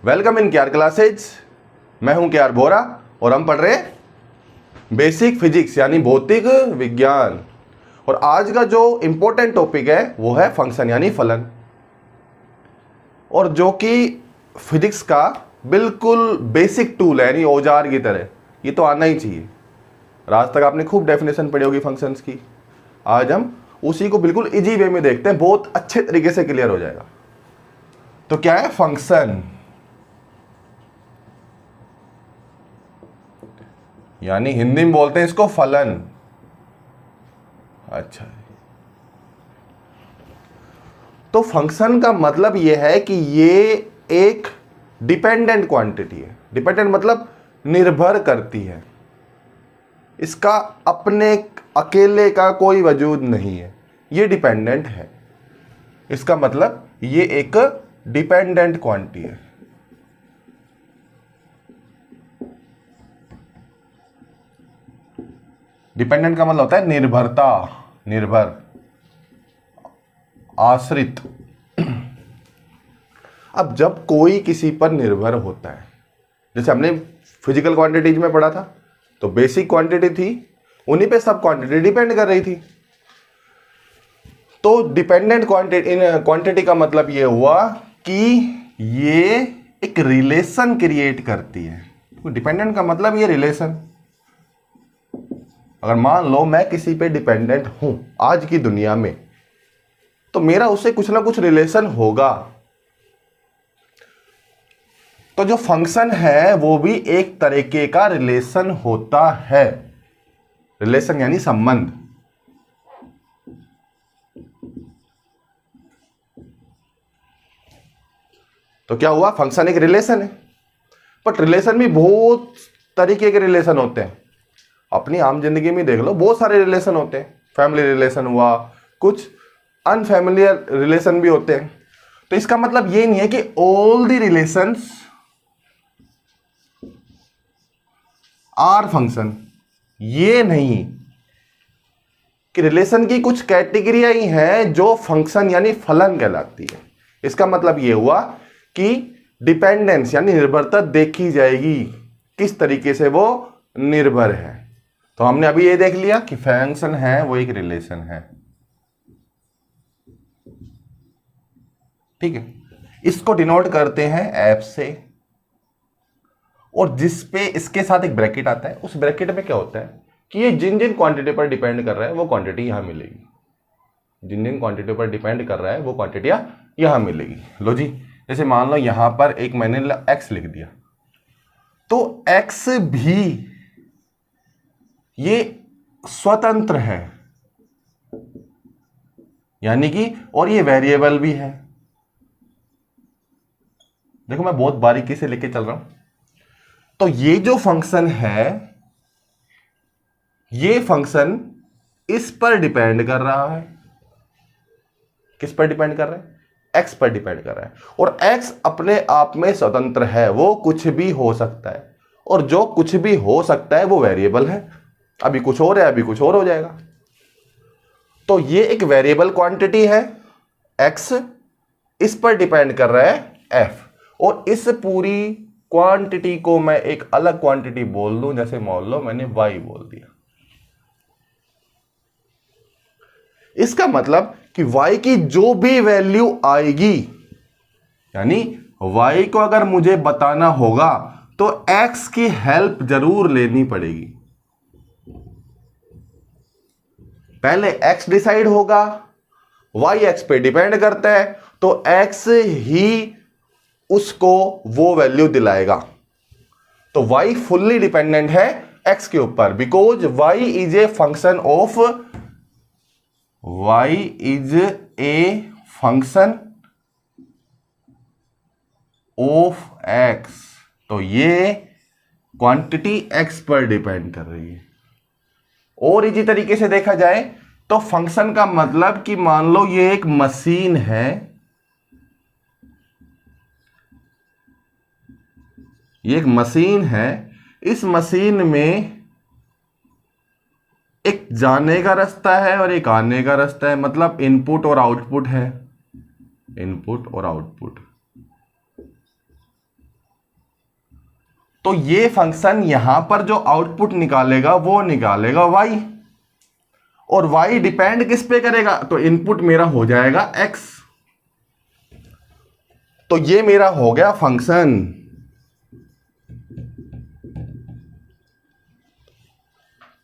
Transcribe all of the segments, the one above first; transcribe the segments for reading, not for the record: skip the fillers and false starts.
Welcome in K R classes. मैं हूं K R बोरा और हम पढ़ रहे हैं बेसिक फिजिक्स यानी भौतिक विज्ञान। और आज का जो इंपॉर्टेंट टॉपिक है वो है फंक्शन यानी फलन, और जो कि फिजिक्स का बिल्कुल बेसिक टूल है यानी औजार की तरह। ये तो आना ही चाहिए। आज तक आपने खूब डेफिनेशन पढ़ी होगी फंक्शंस की। आज हम उसी को बिल्कुल इजी वे में देखते हैं, बहुत अच्छे तरीके से क्लियर हो जाएगा। तो क्या है फंक्शन? यानी हिंदी में बोलते हैं इसको फलन। अच्छा, तो फंक्शन का मतलब यह है कि ये एक डिपेंडेंट क्वांटिटी है। डिपेंडेंट मतलब निर्भर करती है, इसका अपने अकेले का कोई वजूद नहीं है, ये डिपेंडेंट है। इसका मतलब ये एक डिपेंडेंट क्वांटिटी है। डिपेंडेंट का मतलब होता है निर्भरता, निर्भर, आश्रित। अब जब कोई किसी पर निर्भर होता है, जैसे हमने फिजिकल क्वांटिटीज में पढ़ा था, तो बेसिक क्वांटिटी थी, उन्हीं पे सब क्वांटिटी डिपेंड कर रही थी। तो डिपेंडेंट क्वांटिटी का मतलब ये हुआ कि ये एक रिलेशन क्रिएट करती है। तो डिपेंडेंट का मतलब ये रिलेशन। अगर मान लो मैं किसी पे डिपेंडेंट हूं आज की दुनिया में, तो मेरा उससे कुछ ना कुछ रिलेशन होगा। तो जो फंक्शन है वो भी एक तरीके का रिलेशन होता है। रिलेशन यानी संबंध। तो क्या हुआ, फंक्शन एक रिलेशन है। बट रिलेशन भी बहुत तरीके के रिलेशन होते हैं। अपनी आम जिंदगी में देख लो, बहुत सारे रिलेशन होते हैं। फैमिली रिलेशन हुआ, कुछ अनफैमिलियर रिलेशन भी होते हैं। तो इसका मतलब ये नहीं है कि all the relations are function. ये नहीं कि रिलेशन की कुछ कैटेगरियां ही हैं जो फंक्शन यानी फलन कहलाती है। इसका मतलब ये हुआ कि डिपेंडेंस यानी निर्भरता देखी जाएगी, किस तरीके से वो निर्भर है। तो हमने अभी ये देख लिया कि फंक्शन है वो एक रिलेशन है। ठीक है, इसको डिनोट करते हैं एफ से, और जिस पे इसके साथ एक ब्रैकेट आता है, उस ब्रैकेट में क्या होता है कि ये जिन जिन क्वांटिटी पर डिपेंड कर रहा है वो क्वांटिटी यहां मिलेगी। जिन जिन क्वांटिटी पर डिपेंड कर रहा है वो क्वांटिटियां यहां मिलेगी। लो जी, जैसे मान लो यहां पर एक मैंने x लिख दिया, तो x भी ये स्वतंत्र है, यानी कि, और ये वेरिएबल भी है। देखो मैं बहुत बारीकी से लेके चल रहा हूं। तो ये जो फंक्शन है, ये फंक्शन इस पर डिपेंड कर रहा है। किस पर डिपेंड कर रहा है? x पर डिपेंड कर रहा है। और x अपने आप में स्वतंत्र है, वो कुछ भी हो सकता है, और जो कुछ भी हो सकता है वो वेरिएबल है। अभी कुछ और है, अभी कुछ और हो जाएगा। तो ये एक वेरिएबल क्वांटिटी है x, इस पर डिपेंड कर रहा है f, और इस पूरी क्वांटिटी को मैं एक अलग क्वांटिटी बोल दूं, जैसे मान लो मैंने y बोल दिया। इसका मतलब कि y की जो भी वैल्यू आएगी, यानी y को अगर मुझे बताना होगा तो x की हेल्प जरूर लेनी पड़ेगी। पहले x डिसाइड होगा, y x पे डिपेंड करता है, तो x ही उसको वो वैल्यू दिलाएगा। तो y फुल्ली डिपेंडेंट है x के ऊपर, because y is a function of, y is a function of x। तो ये क्वांटिटी x पर डिपेंड कर रही है। और इसी तरीके से देखा जाए तो फंक्शन का मतलब कि मान लो ये एक मशीन है, ये एक मशीन है, इस मशीन में एक जाने का रास्ता है और एक आने का रास्ता है, मतलब इनपुट और आउटपुट है, इनपुट और आउटपुट। तो ये फंक्शन यहां पर जो आउटपुट निकालेगा वो निकालेगा y, और y डिपेंड किस पे करेगा, तो इनपुट मेरा हो जाएगा x। तो ये मेरा हो गया फंक्शन।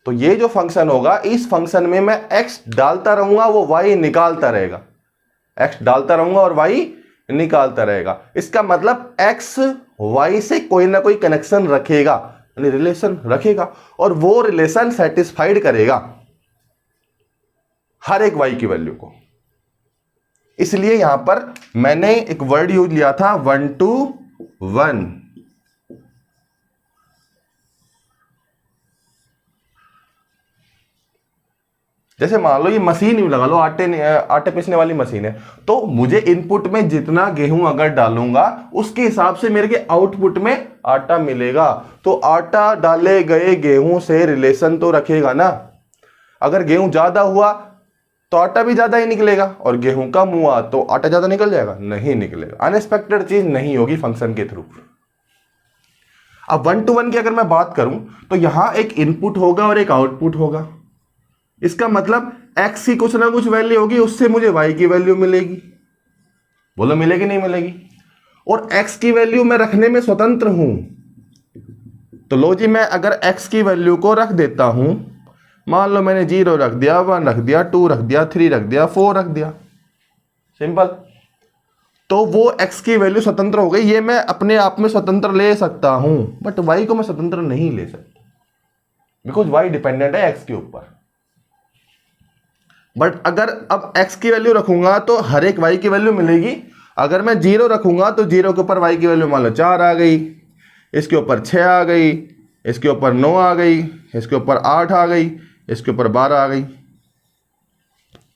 तो ये जो फंक्शन होगा, इस फंक्शन में मैं x डालता रहूंगा, वो y निकालता रहेगा, x डालता रहूंगा और y निकालता रहेगा। इसका मतलब x y से कोई ना कोई कनेक्शन रखेगा, यानी रिलेशन रखेगा, और वो रिलेशन सेटिस्फाइड करेगा हर एक y की वैल्यू को। इसलिए यहां पर मैंने एक वर्ड यूज लिया था 1 to 1। जैसे मान लो ये मशीन ही लगा लो, आटे पीसने वाली मशीन है, तो मुझे इनपुट में जितना गेहूं अगर डालूंगा उसके हिसाब से मेरे के आउटपुट में आटा मिलेगा। तो आटा डाले गए गेहूं से रिलेशन तो रखेगा ना। अगर गेहूं ज्यादा हुआ तो आटा भी ज्यादा ही निकलेगा, और गेहूं कम हुआ तो आटा ज्यादा निकल जाएगा, नहीं निकलेगा। अनएक्सपेक्टेड चीज नहीं होगी फंक्शन के थ्रू। अब 1 to 1 की अगर मैं बात करूं तो यहां एक इनपुट होगा और एक आउटपुट होगा। इसका मतलब x की कुछ ना कुछ वैल्यू होगी, उससे मुझे y की वैल्यू मिलेगी। बोलो मिलेगी नहीं मिलेगी? और x की वैल्यू मैं रखने में स्वतंत्र हूं। तो लो जी, मैं अगर x की वैल्यू को रख देता हूं, मान लो मैंने 0 रख दिया, 1 रख दिया, 2 रख दिया, 3 रख दिया, 4 रख दिया, सिंपल। तो वो x की वैल्यू स्वतंत्र हो गई। ये मैं अपने आप में स्वतंत्र ले सकता हूं, बट y को मैं स्वतंत्र नहीं ले सकता, बिकॉज y डिपेंडेंट है x के ऊपर। बट अगर अब x की वैल्यू रखूंगा तो हर एक y की वैल्यू मिलेगी। अगर मैं 0 रखूंगा तो 0 के ऊपर y की वैल्यू मान लो 4 आ गई, इसके ऊपर 6 आ गई, इसके ऊपर 9 आ गई, इसके ऊपर 8 आ गई, इसके ऊपर 12 आ गई।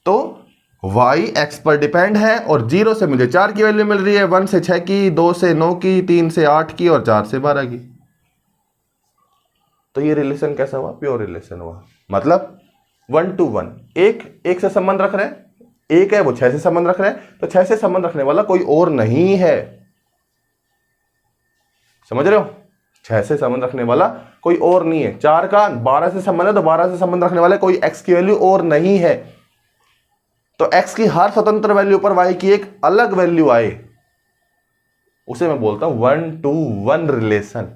तो y x पर डिपेंड है, और 0 से मुझे 4 की वैल्यू मिल रही है, 1 से 6 की, 2 से 9 की, 3 से 8 की, और 4 से 12 की। तो ये रिलेशन कैसा हुआ? प्योर रिलेशन हुआ। मतलब 1 to 1, एक से संबंध रख रहे हैं, एक है वो 6 से संबंध रख रहे हैं, तो 6 से संबंध रखने वाला कोई और नहीं है। समझ रहे हो? 6 से संबंध रखने वाला कोई और नहीं है। 4 का 12 से संबंध है, तो 12 से संबंध रखने वाले कोई x की वैल्यू और नहीं है। तो x की हर स्वतंत्र वैल्यू पर y की एक अलग वैल्यू आए, उसे मैं बोलता हूं 1 to 1 रिलेशन।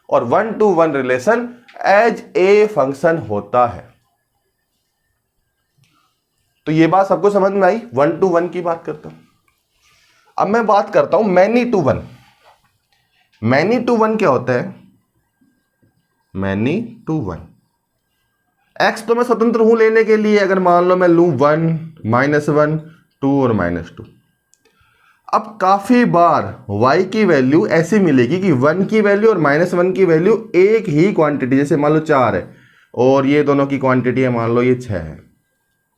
और 1 to 1 relation as a function होता है। तो ये बात सबको समझ में आई? 1 to 1 की बात करता हूं। अब मैं बात करता हूं मैनी टू 1। मैनी टू 1 क्या होता है? मैनी टू 1, x तो मैं स्वतंत्र हूं लेने के लिए। अगर मान लो मैं लूं 1, -1, 2 और -2। अब काफी बार y की वैल्यू ऐसी मिलेगी कि 1 की वैल्यू और -1 की वैल्यू एक ही क्वांटिटी, जैसे मान लो 4 है और ये दोनों की क्वांटिटी है मान लो ये 6 है,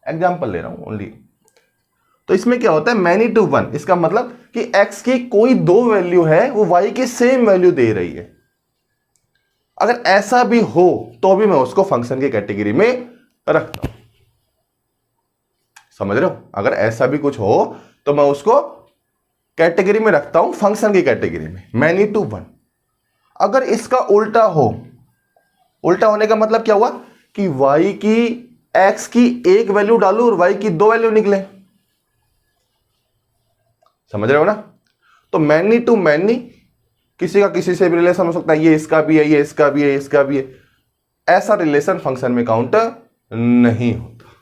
एग्जाम्पल ले रहा हूं ओनली। तो इसमें क्या होता है? Many to 1। इसका मतलब कि x की कोई 2 वैल्यू है, वो y की सेम वैल्यू दे रही है। अगर ऐसा भी हो तो भी मैं उसको फंक्शन की कैटेगरी में रखता हूं। समझ रहे हो? अगर ऐसा भी कुछ हो तो मैं उसको कैटेगरी में रखता हूं, फंक्शन की कैटेगरी में, मैनी टू 1। अगर इसका उल्टा हो, उल्टा होने का मतलब क्या हुआ कि y की x की एक वैल्यू डालू और y की 2 वैल्यू निकले। समझ रहे हो ना? तो मैनी टू मैनी, किसी का किसी से भी रिलेशन हो सकता है, ये इसका भी है, ये इसका भी है, इसका भी है। ऐसा रिलेशन फंक्शन में काउंट नहीं होता।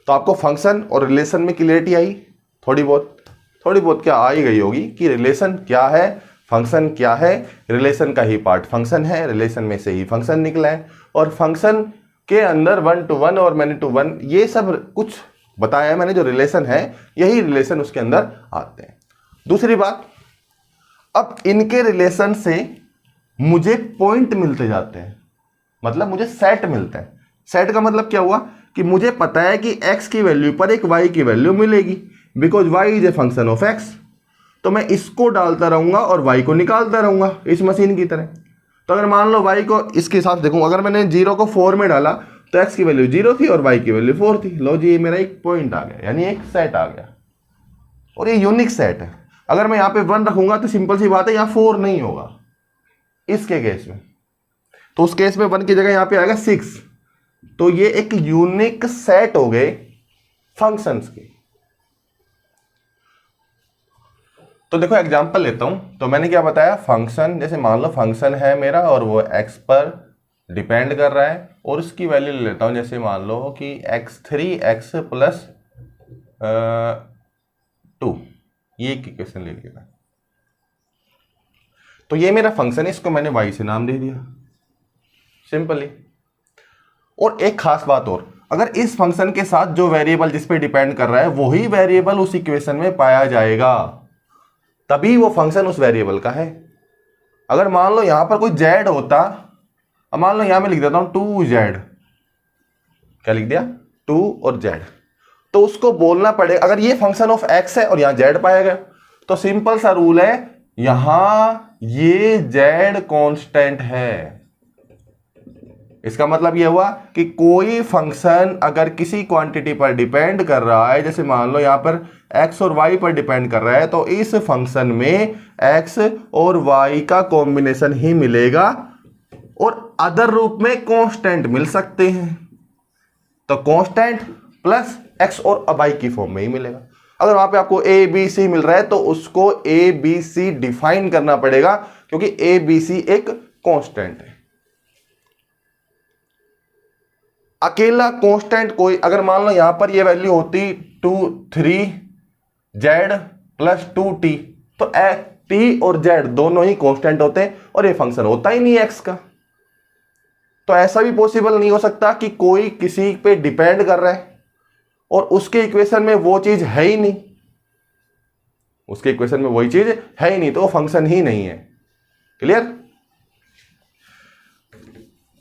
तो आपको फंक्शन और रिलेशन में क्लियरिटी आई? थोड़ी बहुत क्या आ ही गई होगी कि रिलेशन क्या है, फंक्शन क्या है। रिलेशन का ही पार्ट फंक्शन है, रिलेशन में से ही फंक्शन निकला है, और फंक्शन के अंदर 1 to 1 और मैनी टू 1 ये सब कुछ बताया है मैंने। जो रिलेशन है यही रिलेशन उसके अंदर आते हैं। दूसरी बात, अब इनके रिलेशन से मुझे पॉइंट मिलते जाते हैं, मतलब मुझे सेट मिलता है। सेट का मतलब क्या हुआ कि मुझे पता है कि x की वैल्यू पर एक y की वैल्यू मिलेगी, because y is a function of x। तो मैं इसको डालता रहूंगा और y को निकालता रहूंगा इस मशीन की तरह। तो अगर मान लो y को इसके हिसाब से देखूं, अगर मैंने 0 को 4 में डाला तो x की वैल्यू 0 थी और y की वैल्यू 4 थी। लो जी, ये मेरा एक पॉइंट आ गया, यानी एक सेट आ गया, और ये यूनिक सेट है। अगर मैं यहाँ पे 1 रखूंगा तो सिंपल सी बात है यहाँ 4 नहीं होगा, इसके केस में, तो उस केस में 1 की जगह यहां पे आएगा 6। तो ये एक यूनिक सेट हो गए फंक्शंस के। तो देखो एग्जांपल लेता हूं। तो मैंने क्या बताया, फंक्शन, जैसे मान लो फंक्शन है मेरा और वो x पर डिपेंड कर रहा है, और उसकी वैल्यू ले लेता हूं, जैसे मान लो कि x3x प्लस 2, ये एक इक्वेशन ले लिया। तो ये मेरा फंक्शन है, इसको मैंने y से नाम दे दिया सिंपली। और एक खास बात और, अगर इस फंक्शन के साथ जो वेरिएबल जिस पे डिपेंड कर रहा है वही वेरिएबल उस इक्वेशन में पाया जाएगा, तभी वो फंक्शन उस वेरिएबल का है। अगर मान लो यहां पर कोई z होता, अब मान लो यहां मैं लिख देता हूं 2z, क्या लिख दिया, 2 और z, तो उसको बोलना पड़ेगा, अगर ये फंक्शन ऑफ x है और यहां z पाया गया, तो सिंपल सा रूल है, यहां ये z कांस्टेंट है। इसका मतलब यह हुआ कि कोई फंक्शन अगर किसी क्वांटिटी पर डिपेंड कर रहा है, जैसे मान लो यहां पर x और y पर डिपेंड कर रहा है, तो इस फंक्शन में x और y का कॉम्बिनेशन ही मिलेगा, और अदर रूप में कांस्टेंट मिल सकते हैं, तो कांस्टेंट प्लस x और y की फॉर्म में ही मिलेगा। अगर वहां पे आपको a b c मिल रहा है तो उसको a b c डिफाइन करना पड़ेगा, क्योंकि a b c एक कांस्टेंट है। अकेला कांस्टेंट कोई, अगर मान लो यहां पर ये वैल्यू होती 2 3z प्लस 2t, तो t और z दोनों ही कांस्टेंट होते हैं और ये फंक्शन होता ही नहीं x का। तो ऐसा भी पॉसिबल नहीं हो सकता कि कोई किसी पे डिपेंड कर रहा है और उसके इक्वेशन में वो चीज है ही नहीं, उसके इक्वेशन में वही चीज है ही नहीं, तो वो फंक्शन ही नहीं है। क्लियर?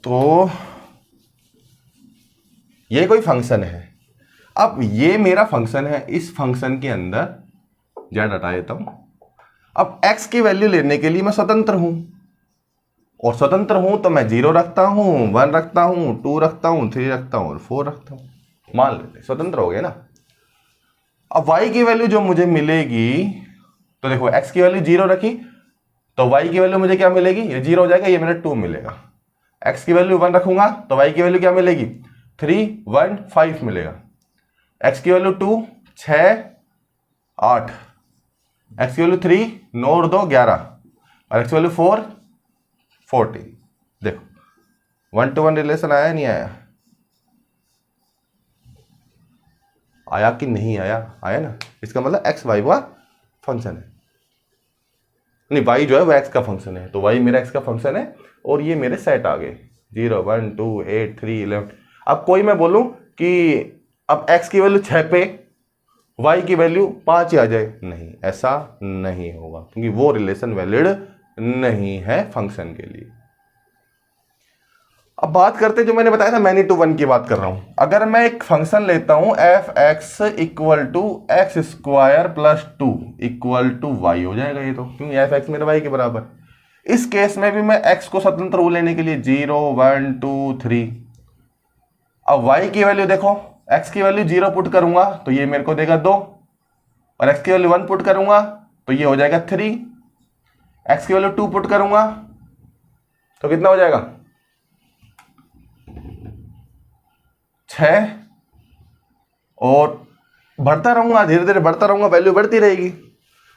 तो ये कोई फंक्शन है। अब ये मेरा फंक्शन है, इस फंक्शन के अंदर z हटा देता हूं। अब x की वैल्यू लेने के लिए मैं स्वतंत्र हूं, और स्वतंत्र हूं तो मैं 0 रखता हूं, 1 रखता हूं, 2 रखता हूं, 3 रखता हूं और 4 रखता हूं, मान लेते स्वतंत्र हो गए ना। अब y की वैल्यू जो मुझे मिलेगी, तो देखो x की वैल्यू 0 रखी तो y की वैल्यू मुझे क्या मिलेगी, ये 0 हो जाएगा, ये मेरा 2 मिलेगा। x की वैल्यू 1 रखूंगा तो y की वैल्यू क्या मिलेगी, 3 1 5 मिलेगा। x की वैल्यू 2 6 8, x की वैल्यू 3 9 और 2 11, और x की वैल्यू 4 14। देखो 1 to 1 रिलेशन आया नहीं आया, आया कि नहीं आया, आया ना। इसका मतलब x y का फंक्शन है, नहीं y जो है वो x का फंक्शन है, तो y मेरा x का फंक्शन है, और ये मेरे सेट आ गए 0 1 2 8 3 11। अब कोई मैं बोलूं कि अब x की वैल्यू 6 पे y की वैल्यू 5 ही आ जाए, नहीं, ऐसा नहीं होगा, क्योंकि वो रिलेशन वैलिड नहीं है फंक्शन के लिए। अब बात करते हैं, जो मैंने बताया था मैनी टू वन की बात कर रहा हूं। अगर मैं एक फंक्शन लेता हूं f(x) equal to x square plus 2 equal to y हो जाएगा ये, तो क्योंकि f(x) मेरा y के बराबर। इस केस में भी मैं x को स्वतंत्र रूप लेने के लिए 0 1 2 3, अब y की वैल्यू देखो, x की वैल्यू 0 पुट करूंगा तो ये मेरे को देगा 2, और x की वैल्यू 1 पुट करूंगा तो ये हो जाएगा 3, x की वैल्यू 2 पुट करूंगा तो कितना हो जाएगा 6, और बढ़ता रहूंगा, धीरे धीरे बढ़ता रहूंगा, वैल्यू बढ़ती रहेगी।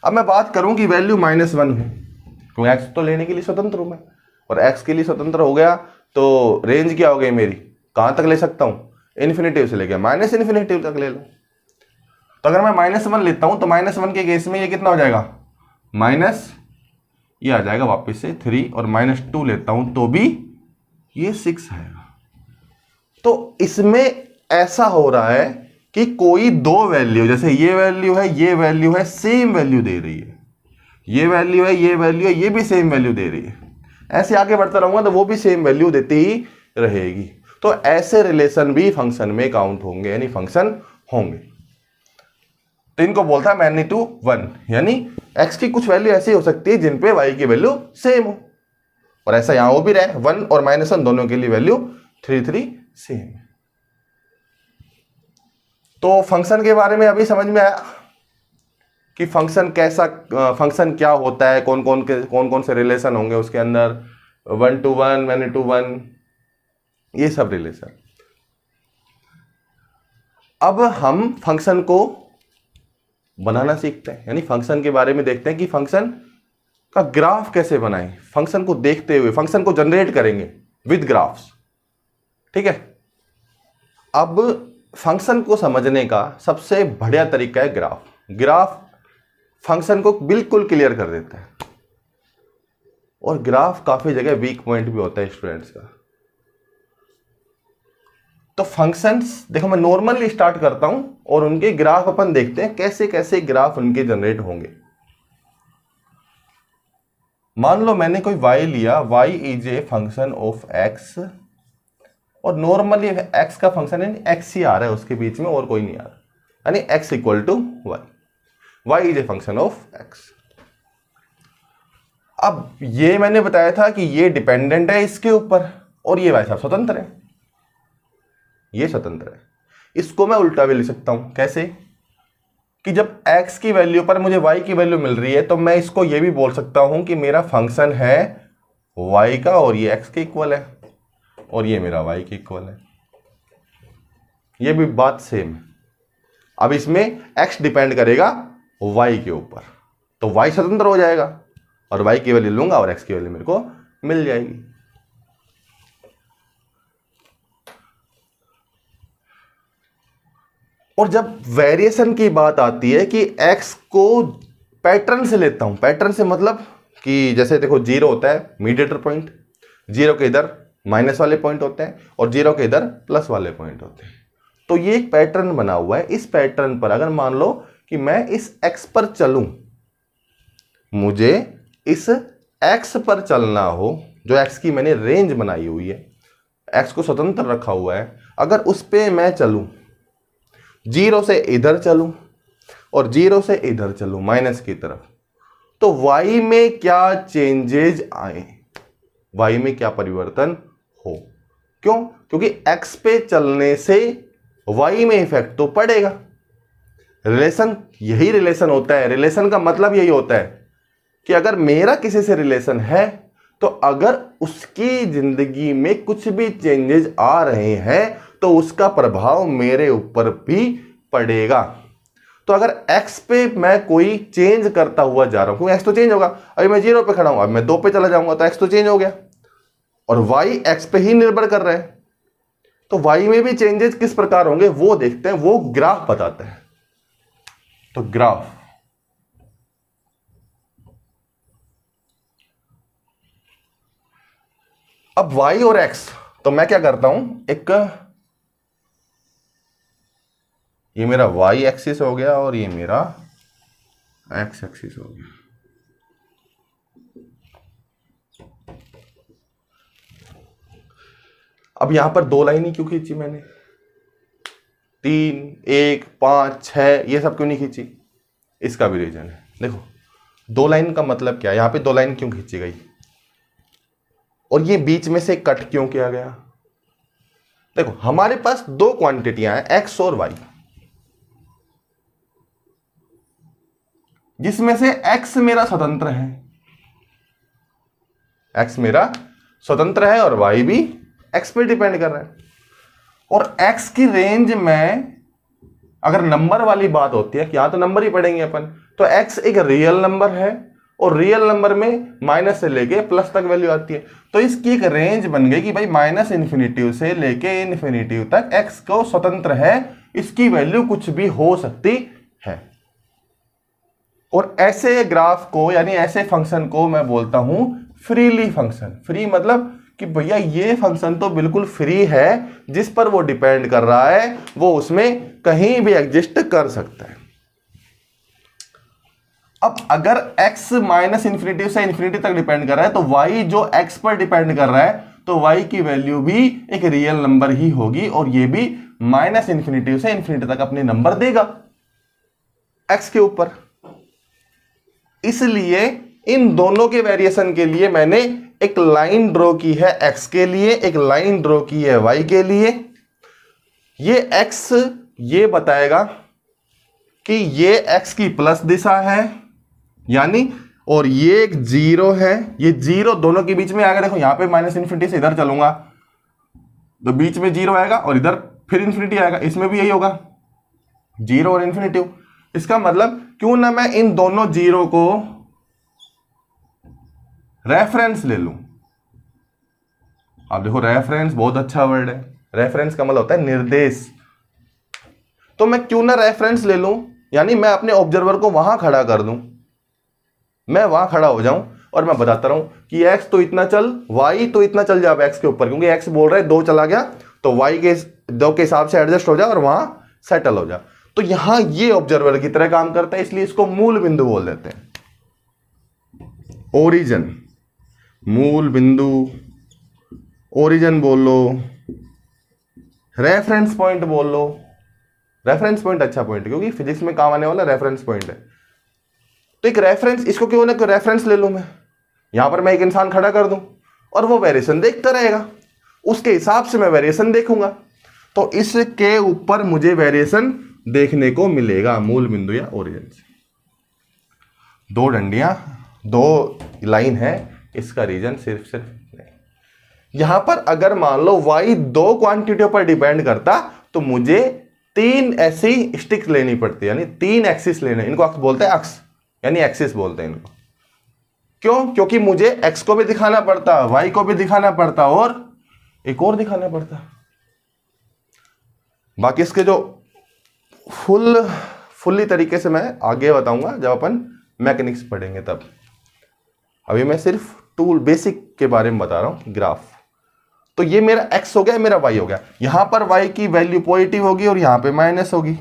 अब मैं बात करूं कि वैल्यू -1 हो, क्योंकि x तो लेने के लिए स्वतंत्र हूं मैं, और x के लिए स्वतंत्र हो गया तो रेंज क्या हो गई मेरी, कहां तक ले सकता हूं, इन्फिनिटिव से लेके -इन्फिनिटिव तक ले लो। तो अगर मैं -1 लेता हूं तो -1 के केस में ये कितना हो जाएगा, माइनस, ये आ जाएगा वापस से 3, और -2 लेता हूं तो भी ये 6 आएगा। तो इसमें ऐसा हो रहा है कि कोई दो वैल्यू, जैसे ये वैल्यू है, ये वैल्यू है, सेम वैल्यू दे रही है, ये वैल्यू है, ये वैल्यू है, ये भी सेम वैल्यू दे रही है। ऐसे आगे बढ़ता रहूंगा तो वो भी सेम वैल्यू देती ही रहेगी। तो ऐसे रिलेशन भी फंक्शन में काउंट होंगे, यानी फंक्शन होंगे। तो इनको बोलता है मैनी टू वन, यानी x की कुछ वैल्यू ऐसी हो सकती है जिन पे y की वैल्यू सेम हो, और ऐसा यहां हो भी रहा है, 1 और -1 दोनों के लिए वैल्यू 3 3 सेम है। तो फंक्शन के बारे में अभी समझ में आया कि फंक्शन कैसा, फंक्शन क्या होता है, कौन कौन से रिलेशन होंगे उसके अंदर, 1:1, many-to-1, ये सब रिलेशन। अब हम फंक्शन को बनाना सीखते हैं, यानी फंक्शन के बारे में देखते हैं कि फंक्शन का ग्राफ कैसे बनाएं। फंक्शन को देखते हुए फंक्शन को जनरेट करेंगे विद ग्राफ्स, ठीक है। अब फंक्शन को समझने का सबसे बढ़िया तरीका है ग्राफ। ग्राफ फंक्शन को बिल्कुल क्लियर कर देता है, और ग्राफ काफी जगह वीक पॉइंट भी होता है स्टूडेंट्स का। तो फंक्शंस देखो, मैं नॉर्मली स्टार्ट करता हूं और उनके ग्राफ अपन देखते हैं कैसे कैसे ग्राफ उनके जनरेट होंगे। मान लो मैंने कोई y लिया, y is a function of x, और नॉर्मली x का फंक्शन है x ही आ रहा है उसके बीच में, और कोई नहीं आ रहा, यानी x equal to y is a function of x। अब ये मैंने बताया था कि ये डिपेंडेंट है इसके ऊपर, और ये भाई साहब स्वतंत्र है, ये स्वतंत्र है। इसको मैं उल्टा भी लिख सकता हूं, कैसे कि जब x की वैल्यू पर मुझे y की वैल्यू मिल रही है, तो मैं इसको ये भी बोल सकता हूं कि मेरा फंक्शन है y का, और ये x के इक्वल है, और ये मेरा y के इक्वल है। ये भी बात सेम है। अब इसमें x डिपेंड करेगा y के ऊपर, तो y स्वतंत्र हो जाएगा, और y की वैल्यू लूंगा और x की वैल्यू मेरे को मिल जाएगी। और जब वेरिएशन की बात आती है कि x को पैटर्न से लेता हूं, पैटर्न से मतलब कि जैसे देखो 0 होता है मीडिएटर पॉइंट, 0 के इधर माइनस वाले पॉइंट होते हैं और 0 के इधर प्लस वाले पॉइंट होते हैं। तो ये एक पैटर्न बना हुआ है। इस पैटर्न पर अगर मान लो कि मैं इस x पर चलूं, मुझे इस x पर चलना हो, जो x की मैंने रेंज बनाई हुई है, x को स्वतंत्र रखा हुआ है, अगर उस पे मैं चलूं, 0 से इधर चलूं और 0 से इधर चलूं माइनस की तरफ, तो y में क्या चेंजेज आए, y में क्या परिवर्तन हो। क्यों? क्योंकि x पे चलने से y में इफेक्ट तो पड़ेगा। रिलेशन यही रिलेशन होता है। रिलेशन का मतलब यही होता है कि अगर मेरा किसी से रिलेशन है, तो अगर उसकी जिंदगी में कुछ भी चेंजेस आ रहे हैं तो उसका प्रभाव मेरे ऊपर भी पड़ेगा। तो अगर x पे मैं कोई चेंज करता हुआ जा रहा हूं, क्योंकि x तो चेंज होगा, अभी मैं 0 पे खड़ा हूं, अब मैं 2 पे चला जाऊंगा तो x तो चेंज हो गया, और y x पे ही निर्भर कर रहा है। तो y में भी चेंजेस किस प्रकार होंगे वो देखते हैं, वो ग्राफ बताता है। तो ग्राफ, अब y और x, तो मैं क्या करता हूं, एक ये मेरा y एक्सिस हो गया और ये मेरा x एक्सिस हो गया। अब यहां पर 2 लाइन ही क्यों खींची मैंने, 3, 1, 5, 6 ये सब क्यों नहीं खींची? इसका भी रीजन है। देखो 2 लाइन का मतलब क्या है, यहां पे 2 लाइन क्यों खींची गई और ये बीच में से कट क्यों किया गया? देखो हमारे पास 2 क्वांटिटियां हैं x और y, जिसमें से x मेरा स्वतंत्र है, x मेरा स्वतंत्र है और y भी x पे डिपेंड कर रहा है। और x की रेंज में अगर नंबर वाली बात होती है, यहां तो नंबर ही पढ़ेंगे अपन, तो x एक रियल नंबर है और रियल नंबर में माइनस से लेके प्लस तक वैल्यू आती है। तो इसकी एक रेंज बन गई कि भाई माइनस इन्फिनिटी से लेके इन्फिनिटी तक x को स्वतंत्र है, इसकी वैल्यू कुछ भी हो सकती है। और ऐसे ग्राफ को यानी ऐसे फंक्शन को मैं बोलता हूं फ्रीली फंक्शन। फ्री मतलब कि भैया ये फंक्शन तो बिल्कुल फ्री है, जिस पर वो डिपेंड कर रहा है वो उसमें कहीं भी एग्जिस्ट कर सकता है। अब अगर x माइनस इन्फिनिटी से इन्फिनिटी तक डिपेंड कर रहा है, तो y जो x पर डिपेंड कर रहा है, तो y की वैल्यू भी एक रियल नंबर ही होगी, और ये भी माइनस इन्फिनिटी से इन्फिनिटी तक अपने नंबर देगा x के ऊपर। इसलिए इन दोनों के वेरिएशन के लिए मैंने एक लाइन ड्रॉ की है x के लिए, एक लाइन ड्रॉ की है y के लिए। ये x ये बताएगा कि ये x की प्लस दिशा है, यानी और ये एक जीरो है, ये जीरो दोनों के बीच में आ गया। देखो यहां पे माइनस इन्फिनिटी से इधर चलूंगा तो बीच में जीरो आएगा और इधर फिर इन्फिनिटी आएगा, इसमें भी यही होगा, जीरो और इन्फिनिटी। इसका मतलब क्यों ना मैं इन दोनों जीरो को रेफरेंस ले लूं। आप देखो रेफरेंस बहुत अच्छा वर्ड है, रेफरेंस का मतलब होता है निर्देश। तो मैं क्यों ना रेफरेंस ले लूं, यानी मैं अपने ऑब्जर्वर को वहां खड़ा कर दूं, मैं वहां खड़ा हो जाऊं और मैं बताता रहूं कि x तो इतना चल, y तो इतना चल जा x के ऊपर, क्योंकि x बोल रहा है 2 चला गया तो y के 2 के हिसाब से एडजस्ट हो जा और वहां सेटल हो जा। तो यहां ये ऑब्जर्वर की तरह काम करता है, इसलिए इसको मूल बिंदु बोल देते हैं। ओरिजिन, मूल बिंदु, ओरिजिन बोल लो, रेफरेंस पॉइंट बोल लो। रेफरेंस पॉइंट अच्छा पॉइंट है क्योंकि फिजिक्स में काम आने वाला रेफरेंस पॉइंट है। तो एक रेफरेंस, इसको क्यों ना रेफरेंस ले लूं मैं, यहां पर मैं एक इंसान खड़ा कर दूं और वो वेरिएशन देखता रहेगा, उसके हिसाब से मैं वेरिएशन देखूंगा, तो इसके ऊपर मुझे वेरिएशन देखने को मिलेगा मूल बिंदु या ओरिजिन से। 2 डंडियां, 2 लाइन है, इसका रीजन सिर्फ यहां पर अगर मान लो y 2 क्वांटिटियों पर डिपेंड करता तो मुझे 3 ऐसी स्टिक्स लेनी पड़ती, यानी 3 एक्सिस लेने, इनको अक्स बोलते हैं, अक्स यानी एक्सिस बोलते हैं इनको। क्यों? क्योंकि मुझे x को भी दिखाना पड़ता, y को भी दिखाना पड़ता और एक और दिखाना पड़ता। बाकी इसके जो फुल्ली तरीके से मैं आगे बताऊंगा जब अपन मैकेनिक्स पढ़ेंगे तब। अभी मैं सिर्फ टूल बेसिक के बारे में बता रहा हूं, ग्राफ। तो ये मेरा x हो गया, मेरा y हो गया। यहां पर y की वैल्यू पॉजिटिव होगी और यहां पे माइनस होगी,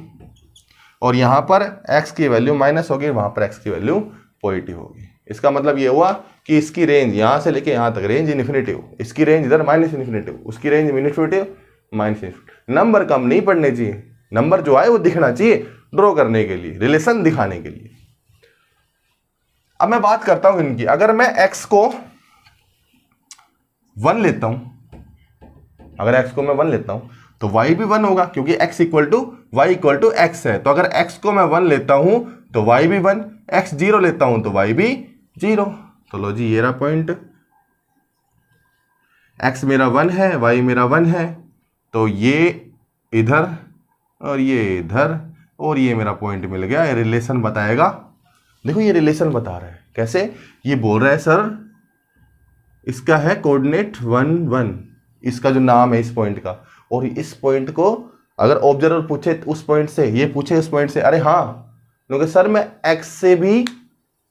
और यहां पर x की वैल्यू माइनस होगी, वहां पर x की वैल्यू पॉजिटिव होगी। इसका मतलब ये हुआ कि इसकी रेंज यहां से लेके यहां तक रेंज इन्फिनिटिव, इसकी रेंज इधर माइनस इन्फिनिटिव, उसकी range infinitive minus infinitive. Number कम नहीं पड़ने चाहिए, नंबर जो आए वो दिखना चाहिए ड्रॉ करने के लिए, रिलेशन दिखाने के लिए। अब मैं बात करता हूं इनकी। अगर मैं x को 1 लेता हूं, अगर x को मैं 1 लेता हूं तो y भी 1 होगा, क्योंकि x equal to y equal to x है। तो अगर x को मैं 1 लेता हूं तो y भी 1, x 0 लेता हूं तो y भी 0। तो लो जी, ये रहा पॉइंट, x मेरा 1 है, y मेरा 1 है, तो ये इधर और ये इधर, और ये मेरा पॉइंट मिल गया। ये रिलेशन बताएगा, देखो ये रिलेशन बता रहा है। कैसे? ये बोल रहा है सर इसका है कोऑर्डिनेट 1 1, इसका जो नाम है इस पॉइंट का, और इस पॉइंट को अगर ऑब्जर्वर पूछे उस पॉइंट से, ये पूछे उस पॉइंट से, अरे हाँ, क्योंकि सर मैं x से भी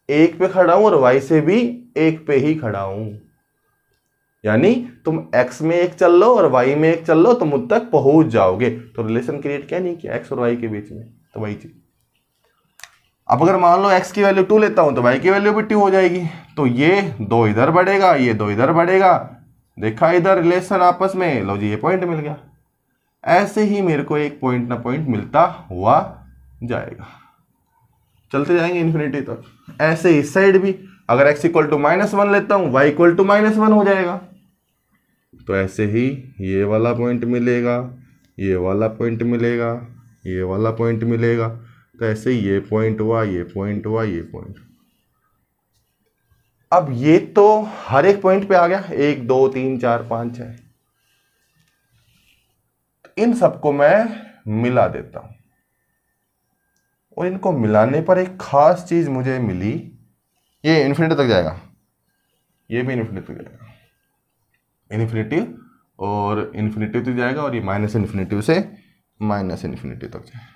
1 पे खड़ा हूं और y से भी 1 पे ही खड़ा हूं, यानी तुम x में 1 चल लो और y में 1 चल लो तो मुझ तक पहुंच जाओगे। तो रिलेशन क्रिएट क्या नहीं किया x और y के बीच में, तो वही चीज। अब अगर मान लो x की वैल्यू 2 लेता हूं तो y की वैल्यू भी 2 हो जाएगी, तो ये 2 इधर बढ़ेगा, ये 2 इधर बढ़ेगा, देखा इधर रिलेशन आपस में, लो जी ये पॉइंट मिल गया। ऐसे ही मेरे को एक पॉइंट ना पॉइंट मिलता हुआ जाएगा, चलते जाएंगे इन्फिनिटी तक। ऐसे इस साइड भी अगर x इक्वल टू -1 लेता हूं, y इक्वल टू -1 हो जाएगा, तो ऐसे ही ये वाला पॉइंट मिलेगा, ये वाला पॉइंट मिलेगा, ये वाला पॉइंट मिलेगा, तो ऐसे ये पॉइंट हुआ, ये पॉइंट हुआ, ये पॉइंट। अब ये तो हर एक पॉइंट पे आ गया, 1 2 3 4 5 6, इन सबको मैं मिला देता हूं, और इनको मिलाने पर एक खास चीज मुझे मिली, ये इन्फिनिटी तक जाएगा, ये भी इन्फिनिटी तक जाएगा, इन्फिनिटी और इन्फिनिटी तक जाएगा, और ये माइनस इन्फिनिटी से माइनस इन्फिनिटी तक जाएगा।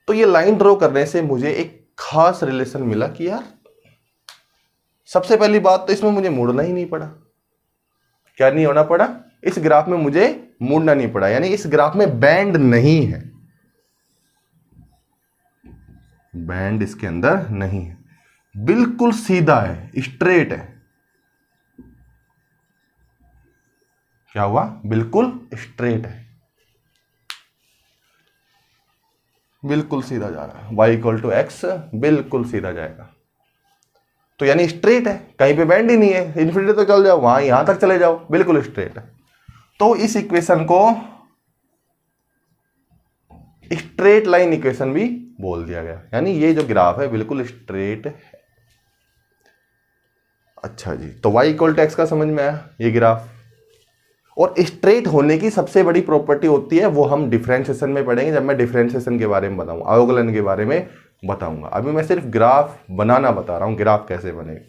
तो ये लाइन ड्रॉ करने से मुझे एक खास रिलेशन मिला कि यार सबसे पहली बात तो इसमें मुझे मुड़ना ही नहीं पड़ा। क्या नहीं होना पड़ा? इस ग्राफ में मुझे मुड़ना नहीं पड़ा, यानी इस ग्राफ में बैंड नहीं है, बैंड इसके अंदर नहीं है, बिल्कुल सीधा है, स्ट्रेट है। क्या हुआ? बिल्कुल स्ट्रेट है, बिल्कुल सीधा जा रहा है, y इक्वल टू x बिल्कुल सीधा जाएगा, तो यानी स्ट्रेट है, कहीं पे बैंड ही नहीं है। इन्फिनिटी तो चल जाओ, वहां यहां तक चले जाओ, बिल्कुल स्ट्रेट है। तो इस इक्वेशन को स्ट्रेट लाइन इक्वेशन भी बोल दिया गया, यानी ये जो ग्राफ है बिल्कुल स्ट्रेट है। अच्छा जी, तो y इक्वल टू एक्स का समझ में आया ये ग्राफ। और स्ट्रेट होने की सबसे बड़ी प्रॉपर्टी होती है, वो हम डिफरेंशिएशन में पढ़ेंगे, जब मैं डिफरेंशिएशन के बारे में बताऊंगा, अवकलन के बारे में बताऊंगा। अभी मैं सिर्फ ग्राफ बनाना बता रहा हूं, ग्राफ कैसे बनेगा,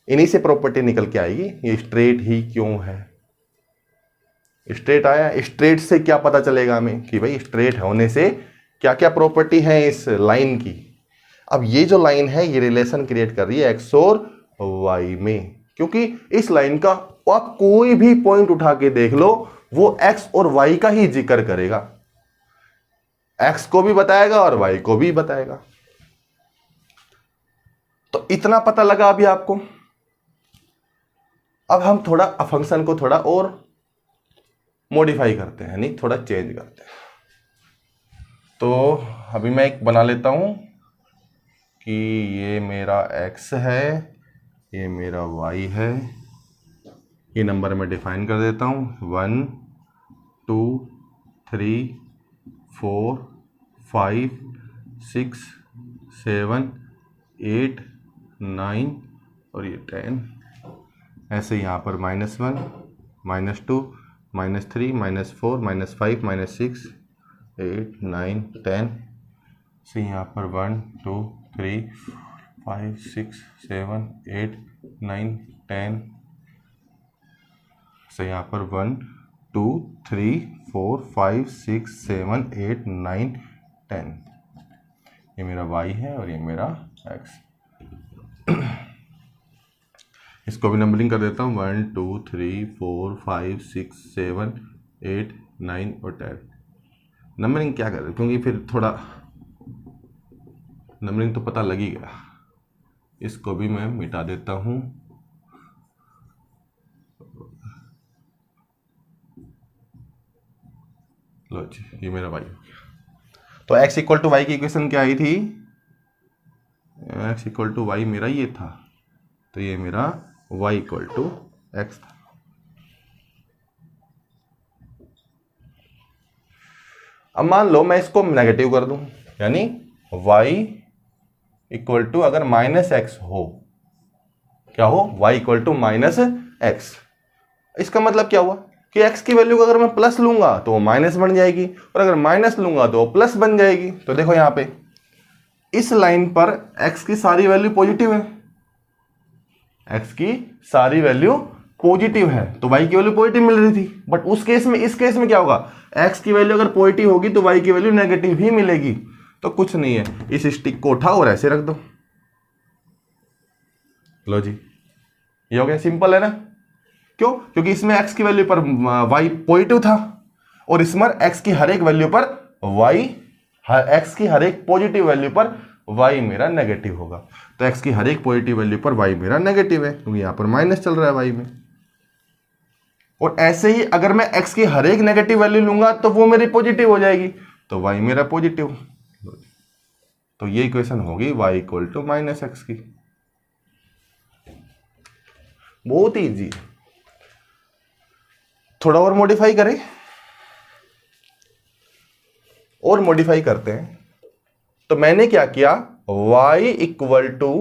इन्हीं से प्रॉपर्टी निकल के आएगी। ये स्ट्रेट ही क्यों है, स्ट्रेट आया, स्ट्रेट से क्या पता चलेगा हमें कि भाई स्ट्रेट होने से क्या क्या प्रॉपर्टी है इस लाइन की। अब ये जो लाइन है ये रिलेशन क्रिएट कर रही है एक्स और वाई में, क्योंकि इस लाइन का आप कोई भी पॉइंट उठा के देख लो वो एक्स और वाई का ही जिक्र करेगा, एक्स को भी बताएगा और वाई को भी बताएगा। तो इतना पता लगा अभी आपको। अब हम थोड़ा फंक्शन को थोड़ा और मॉडिफाई करते हैं, नहीं थोड़ा चेंज करते हैं। तो अभी मैं एक बना लेता हूं कि ये मेरा x है, ये मेरा y है, ये नंबर मैं डिफाइन कर देता हूँ 1 2 3 4 5 6 7 8 9 और ये 10। ऐसे यहाँ पर -1 -2 -3 -4 -5 -6 8 9 10 से यहाँ पर 1 2 3 5 6 7 8 9 10 से यहाँ पर 1 2 3 4 5 6 7 8 9 10। ये मेरा y है और ये मेरा x। इसको भी नंबरिंग कर देता हूँ 1 2 3 4 5 6 7 8 9 और 10। नंबरिंग क्या कर, क्योंकि फिर थोड़ा नंबरिंग तो पता लग ही गया। इसको भी मैं मिटा देता हूँ। लो जी, ये मेरा y हो गया। तो x इक्वल टू वाई की इक्वेशन क्या आई थी, x इक्वल टू वाई मेरा ये था, तो ये मेरा y इक्वल टू एक्स था। अब मान लो मैं इसको नेगेटिव कर दूं, यानी y इक्वल टू अगर -x हो, क्या हो, y इक्वल टू -x। इसका मतलब क्या हुआ कि x की वैल्यू को अगर मैं प्लस लूंगा तो वो माइनस बन जाएगी, और अगर माइनस लूंगा तो वो प्लस बन जाएगी। तो देखो यहां पे इस लाइन पर x की सारी वैल्यू पॉजिटिव है, x की सारी वैल्यू पॉजिटिव है, तो y की वैल्यू पॉजिटिव मिल रही थी। बट उस केस में, इस केस में क्या होगा, x की वैल्यू अगर पॉजिटिव होगी तो y की वैल्यू नेगेटिव ही मिलेगी। तो कुछ नहीं है, इस स्टिक को उठाओ और ऐसे रख दो। लो जी, ये हो गया, सिंपल है ना। क्यों, क्योंकि इसमें x की वैल्यू पर y पॉजिटिव था और इसमें x की हर एक वैल्यू पर x की हर एक पॉजिटिव वैल्यू पर y मेरा नेगेटिव होगा। तो x की हर एक पॉजिटिव वैल्यू पर y मेरा नेगेटिव है, क्योंकि यहां पर माइनस चल रहा है y में। और ऐसे ही अगर मैं x की हर एक नेगेटिव वैल्यू लूंगा तो वो मेरी पॉजिटिव हो जाएगी, तो y मेरा पॉजिटिव। तो ये इक्वेशन होगी y इक्वल टू -x की। बहुत ईजी, थोड़ा और मॉडिफाई करें, और मॉडिफाई करते हैं। तो मैंने क्या किया, y इक्वल टू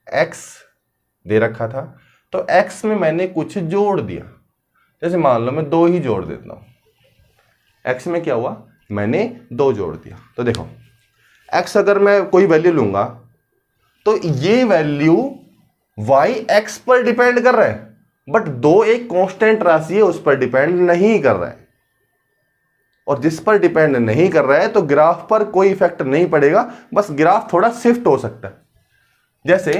एक्स दे रखा था, तो x में मैंने कुछ जोड़ दिया। जैसे मान लो मैं 2 ही जोड़ देता हूं, x में क्या हुआ, मैंने 2 जोड़ दिया। तो देखो x अगर मैं कोई वैल्यू लूंगा तो ये वैल्यू y x पर डिपेंड कर रहा है, बट 2 एक कांस्टेंट राशि है, उस पर डिपेंड नहीं कर रहा है। और जिस पर डिपेंड नहीं कर रहा है तो ग्राफ पर कोई इफेक्ट नहीं पड़ेगा, बस ग्राफ थोड़ा शिफ्ट हो सकता है। जैसे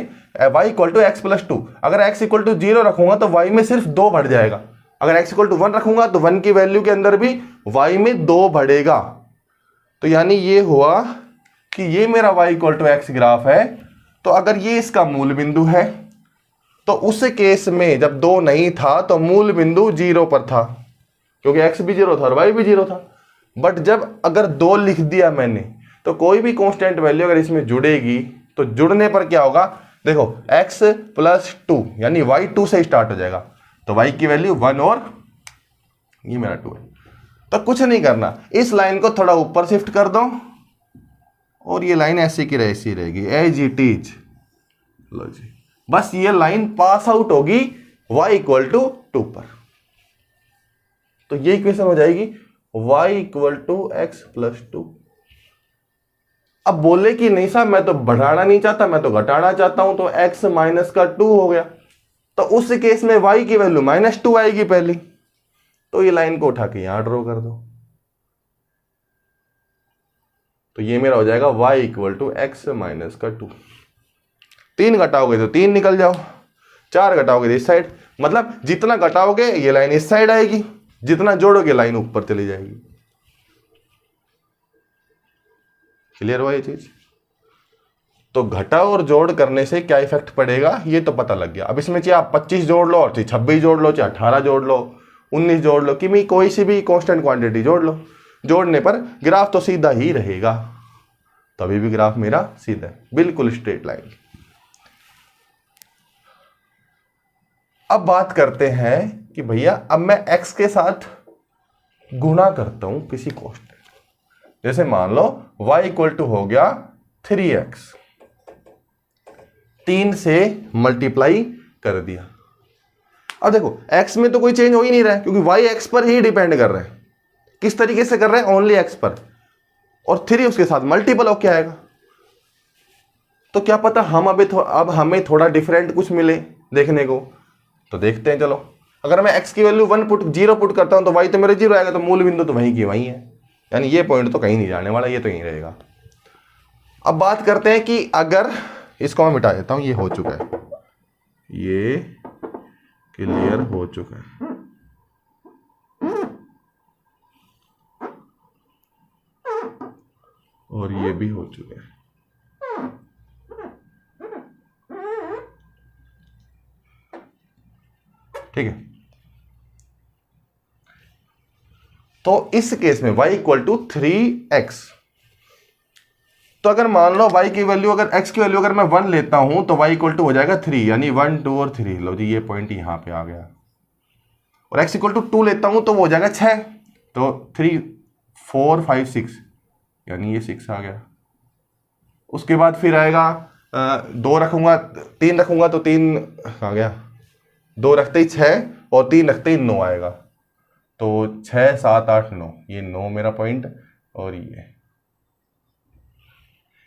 y equal to x plus 2, अगर x इक्वल टू 0 रखूंगा तो y में सिर्फ 2 बढ़ जाएगा। अगर x इक्वल टू 1 रखूंगा तो 1 की वैल्यू के अंदर भी y में 2 बढ़ेगा। तो यानी ये हुआ कि ये मेरा y equal to x graph है। तो अगर ये इसका मूल बिंदु है तो उस केस में जब 2 नहीं था तो मूल बिंदु 0 पर था, क्योंकि x भी 0 था और y भी 0 था। बट जब अगर 2 लिख दिया मैंने तो कोई भी कांस्टेंट वैल्यू अगर इसमें जुड़ेगी तो जुड़ने पर क्या होगा, देखो x प्लस 2 यानी y 2 से स्टार्ट हो जाएगा, तो y की वैल्यू 1 और ये मेरा 2 है। तो कुछ नहीं करना, इस लाइन को थोड़ा ऊपर शिफ्ट कर दो और ये लाइन ऐसी की ऐसी रहेगी एज इट इज। लो जी, बस ये लाइन पास आउट होगी y इक्वल टू 2 पर। तो ये इक्वेशन हो जाएगी y equal to x plus 2। अब बोले कि नहीं साहब मैं तो बढ़ाना नहीं चाहता, मैं तो घटाना चाहता हूं, तो x माइनस का 2 हो गया। तो उस केस में y की वैल्यू -2 आएगी पहली। तो ये लाइन को उठा के यहां ड्रॉ कर दो। तो ये मेरा हो जाएगा y equal to x minus का 2। 3 घटाओगे तो 3 निकल जाओ, 4 घटाओगे तो इस साइड, मतलब जितना घटाओगे ये लाइन इस साइड आएगी, जितना जोड़ोगे लाइन ऊपर चली जाएगी। क्लियर हुआ ये चीज? तो घटा और जोड़ करने से क्या इफेक्ट पड़ेगा ये तो पता लग गया। अब इसमें चाहे आप 25 जोड़ लो, और चाहे 26 जोड़ लो, चाहे 18 जोड़ लो, 19 जोड़ लो, कि कोई सी भी कांस्टेंट क्वांटिटी जोड़ लो, जोड़ने पर ग्राफ तो सीधा ही रहेगा। तभी भी ग्राफ मेरा सीधा है, बिल्कुल स्ट्रेट लाइन। अब बात करते हैं कि भैया अब मैं x के साथ गुणा करता हूं किसी कांस्टेंट, जैसे मान लो y इक्वल टू हो गया 3x, 3 से मल्टीप्लाई कर दिया। अब देखो x में तो कोई चेंज हो ही नहीं रहा है, क्योंकि y x पर ही डिपेंड कर रहा है। किस तरीके से कर रहे हैं? ओनली x पर, और 3 उसके साथ मल्टीपल होके आएगा। तो क्या पता हम अब हमें थोड़ा डिफरेंट कुछ मिले देखने को, तो देखते हैं। चलो, अगर मैं x की वैल्यू 0 पुट करता हूं तो y तो मेरे 0 आएगा, तो मूल बिंदु तो वहीं की वहीं है, यानी ये पॉइंट तो कहीं नहीं जाने वाला, ये तो यहीं रहेगा। अब बात करते हैं कि अगर इसको मैं मिटा देता हूं, ये हो चुका है, ये क्लियर हो चुका है। और ये भी हो चुका है। ठीक है, तो इस केस में y इक्वल टू 3x। तो अगर मान लो y की वैल्यू, अगर x की वैल्यू अगर मैं 1 लेता हूं तो y इक्वल टू हो जाएगा 3, यानी 1 2 और 3। लो जी, ये पॉइंट यहां पे आ गया। और x इक्वल टू 2 लेता हूं तो वो हो जाएगा 6, तो 3 4 5 6, यानी ये 6 आ गया। उसके बाद फिर आएगा 2 रखूंगा, 3 रखूंगा तो 3 आ गया, 2 रखते ही 6 और 3 रखते ही 9 आएगा। तो 6 7 8 9, ये 9 मेरा पॉइंट। और ये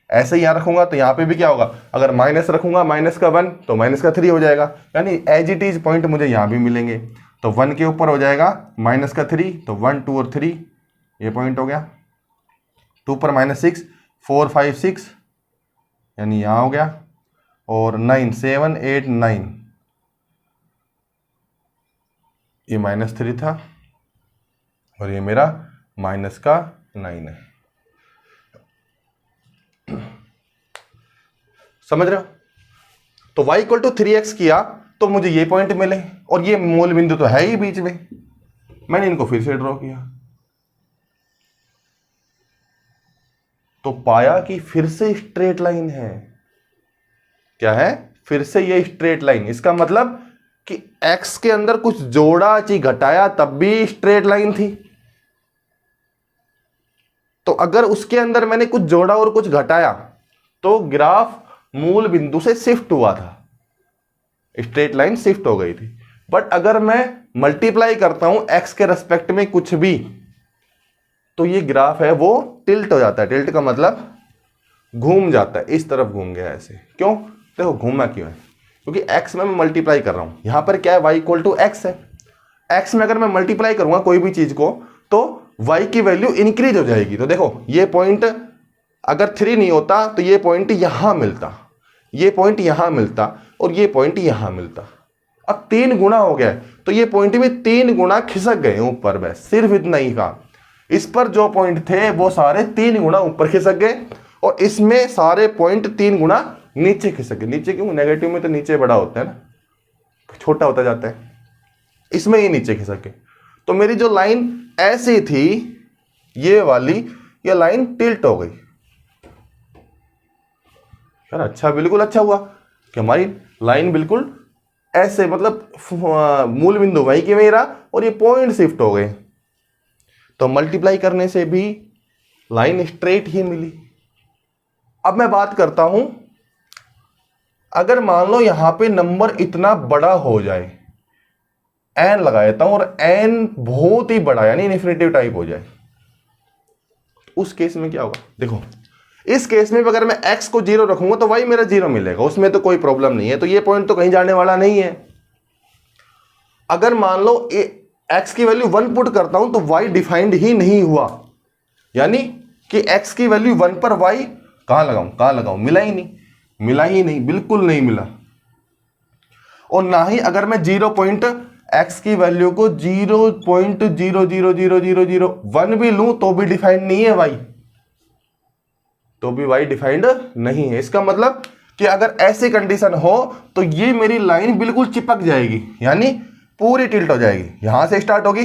ऐसे ही यहां रखूंगा तो यहां पे भी क्या होगा, अगर माइनस रखूंगा माइनस का 1 तो माइनस का 3 हो जाएगा, यानी एज इट इज पॉइंट मुझे यहां भी मिलेंगे। तो 1 के ऊपर हो जाएगा माइनस का 3, तो 1 2 और 3 ये पॉइंट हो गया। 2 पर -6 4 5 6, यानी यहां हो गया। और 9 7 8 9, ये -3 था, और ये मेरा माइनस का 9 है। समझ रहे हो? तो y इक्वल टू 3x किया तो मुझे ये पॉइंट मिले, और ये मूल बिंदु तो है ही बीच में, मैंने इनको फिर से ड्रॉ किया तो पाया कि फिर से स्ट्रेट लाइन है। क्या है? फिर से ये स्ट्रेट लाइन। इसका मतलब कि x के अंदर कुछ जोड़ा ची घटाया तब भी स्ट्रेट लाइन थी। तो अगर उसके अंदर मैंने कुछ जोड़ा और कुछ घटाया तो ग्राफ मूल बिंदु से शिफ्ट हुआ था, स्ट्रेट लाइन शिफ्ट हो गई थी। बट अगर मैं मल्टीप्लाई करता हूं x के रेस्पेक्ट में कुछ भी, तो ये ग्राफ है वो टिल्ट हो जाता है। टिल्ट का मतलब घूम जाता है, इस तरफ घूम गया ऐसे। क्यों? देखो घूमा क्यों है, क्योंकि x में मैं मल्टीप्लाई कर रहा हूं। यहां पर क्या है, y इक्वल टू x है। x में अगर मैं मल्टीप्लाई करूंगा कोई भी चीज को तो y की वैल्यू इंक्रीज हो जाएगी। तो देखो ये पॉइंट अगर 3 नहीं होता तो ये पॉइंट यहां मिलता, ये पॉइंट यहां मिलता, और ये पॉइंट यहां मिलता। अब 3 गुना हो गया, तो ये पॉइंट भी 3 गुना खिसक गए ऊपर। बस सिर्फ इतना ही काम। इस पर जो पॉइंट थे वो सारे 3 गुना ऊपर खिसक गए, और इसमें सारे पॉइंट 3 गुना नीचे खिसक गए। नीचे क्यों? नेगेटिव में तो नीचे बड़ा होता है ना, छोटा होता जाता है, इसमें ये नीचे खिसक गए। तो मेरी जो लाइन ऐसी थी ये वाली, ये लाइन टिल्ट हो गई। यार अच्छा, बिल्कुल अच्छा हुआ कि हमारी लाइन बिल्कुल ऐसे, मतलब मूल बिंदु वहीं के वहीं रहा और ये पॉइंट शिफ्ट हो गए। तो मल्टीप्लाई करने से भी लाइन स्ट्रेट ही मिली। अब मैं बात करता हूं, अगर मान लो यहां पे नंबर इतना बड़ा हो जाए, एन लगा देता हूं, और एन बहुत ही बड़ा यानी इन्फिनिटिव टाइप हो जाए, उस केस में क्या होगा? देखो इस केस में अगर मैं x को 0 रखूंगा तो y मेरा 0 मिलेगा, उसमें तो कोई प्रॉब्लम नहीं है, तो ये पॉइंट तो कहीं जाने वाला नहीं है। अगर मान लो x की वैल्यू 1 पुट करता हूं तो y डिफाइंड ही नहीं हुआ, यानी कि x की वैल्यू 1 पर y कहां लगाऊं, मिला ही नहीं, बिल्कुल नहीं मिला। और ना ही अगर मैं 0.x की वैल्यू को 0.0000001 भी लूं तो भी डिफाइंड नहीं है y, तो भी y डिफाइंड नहीं है। इसका मतलब कि अगर ऐसी कंडीशन हो तो ये मेरी लाइन बिल्कुल चिपक जाएगी, यानी पूरी टिल्ट हो जाएगी। यहां से स्टार्ट होगी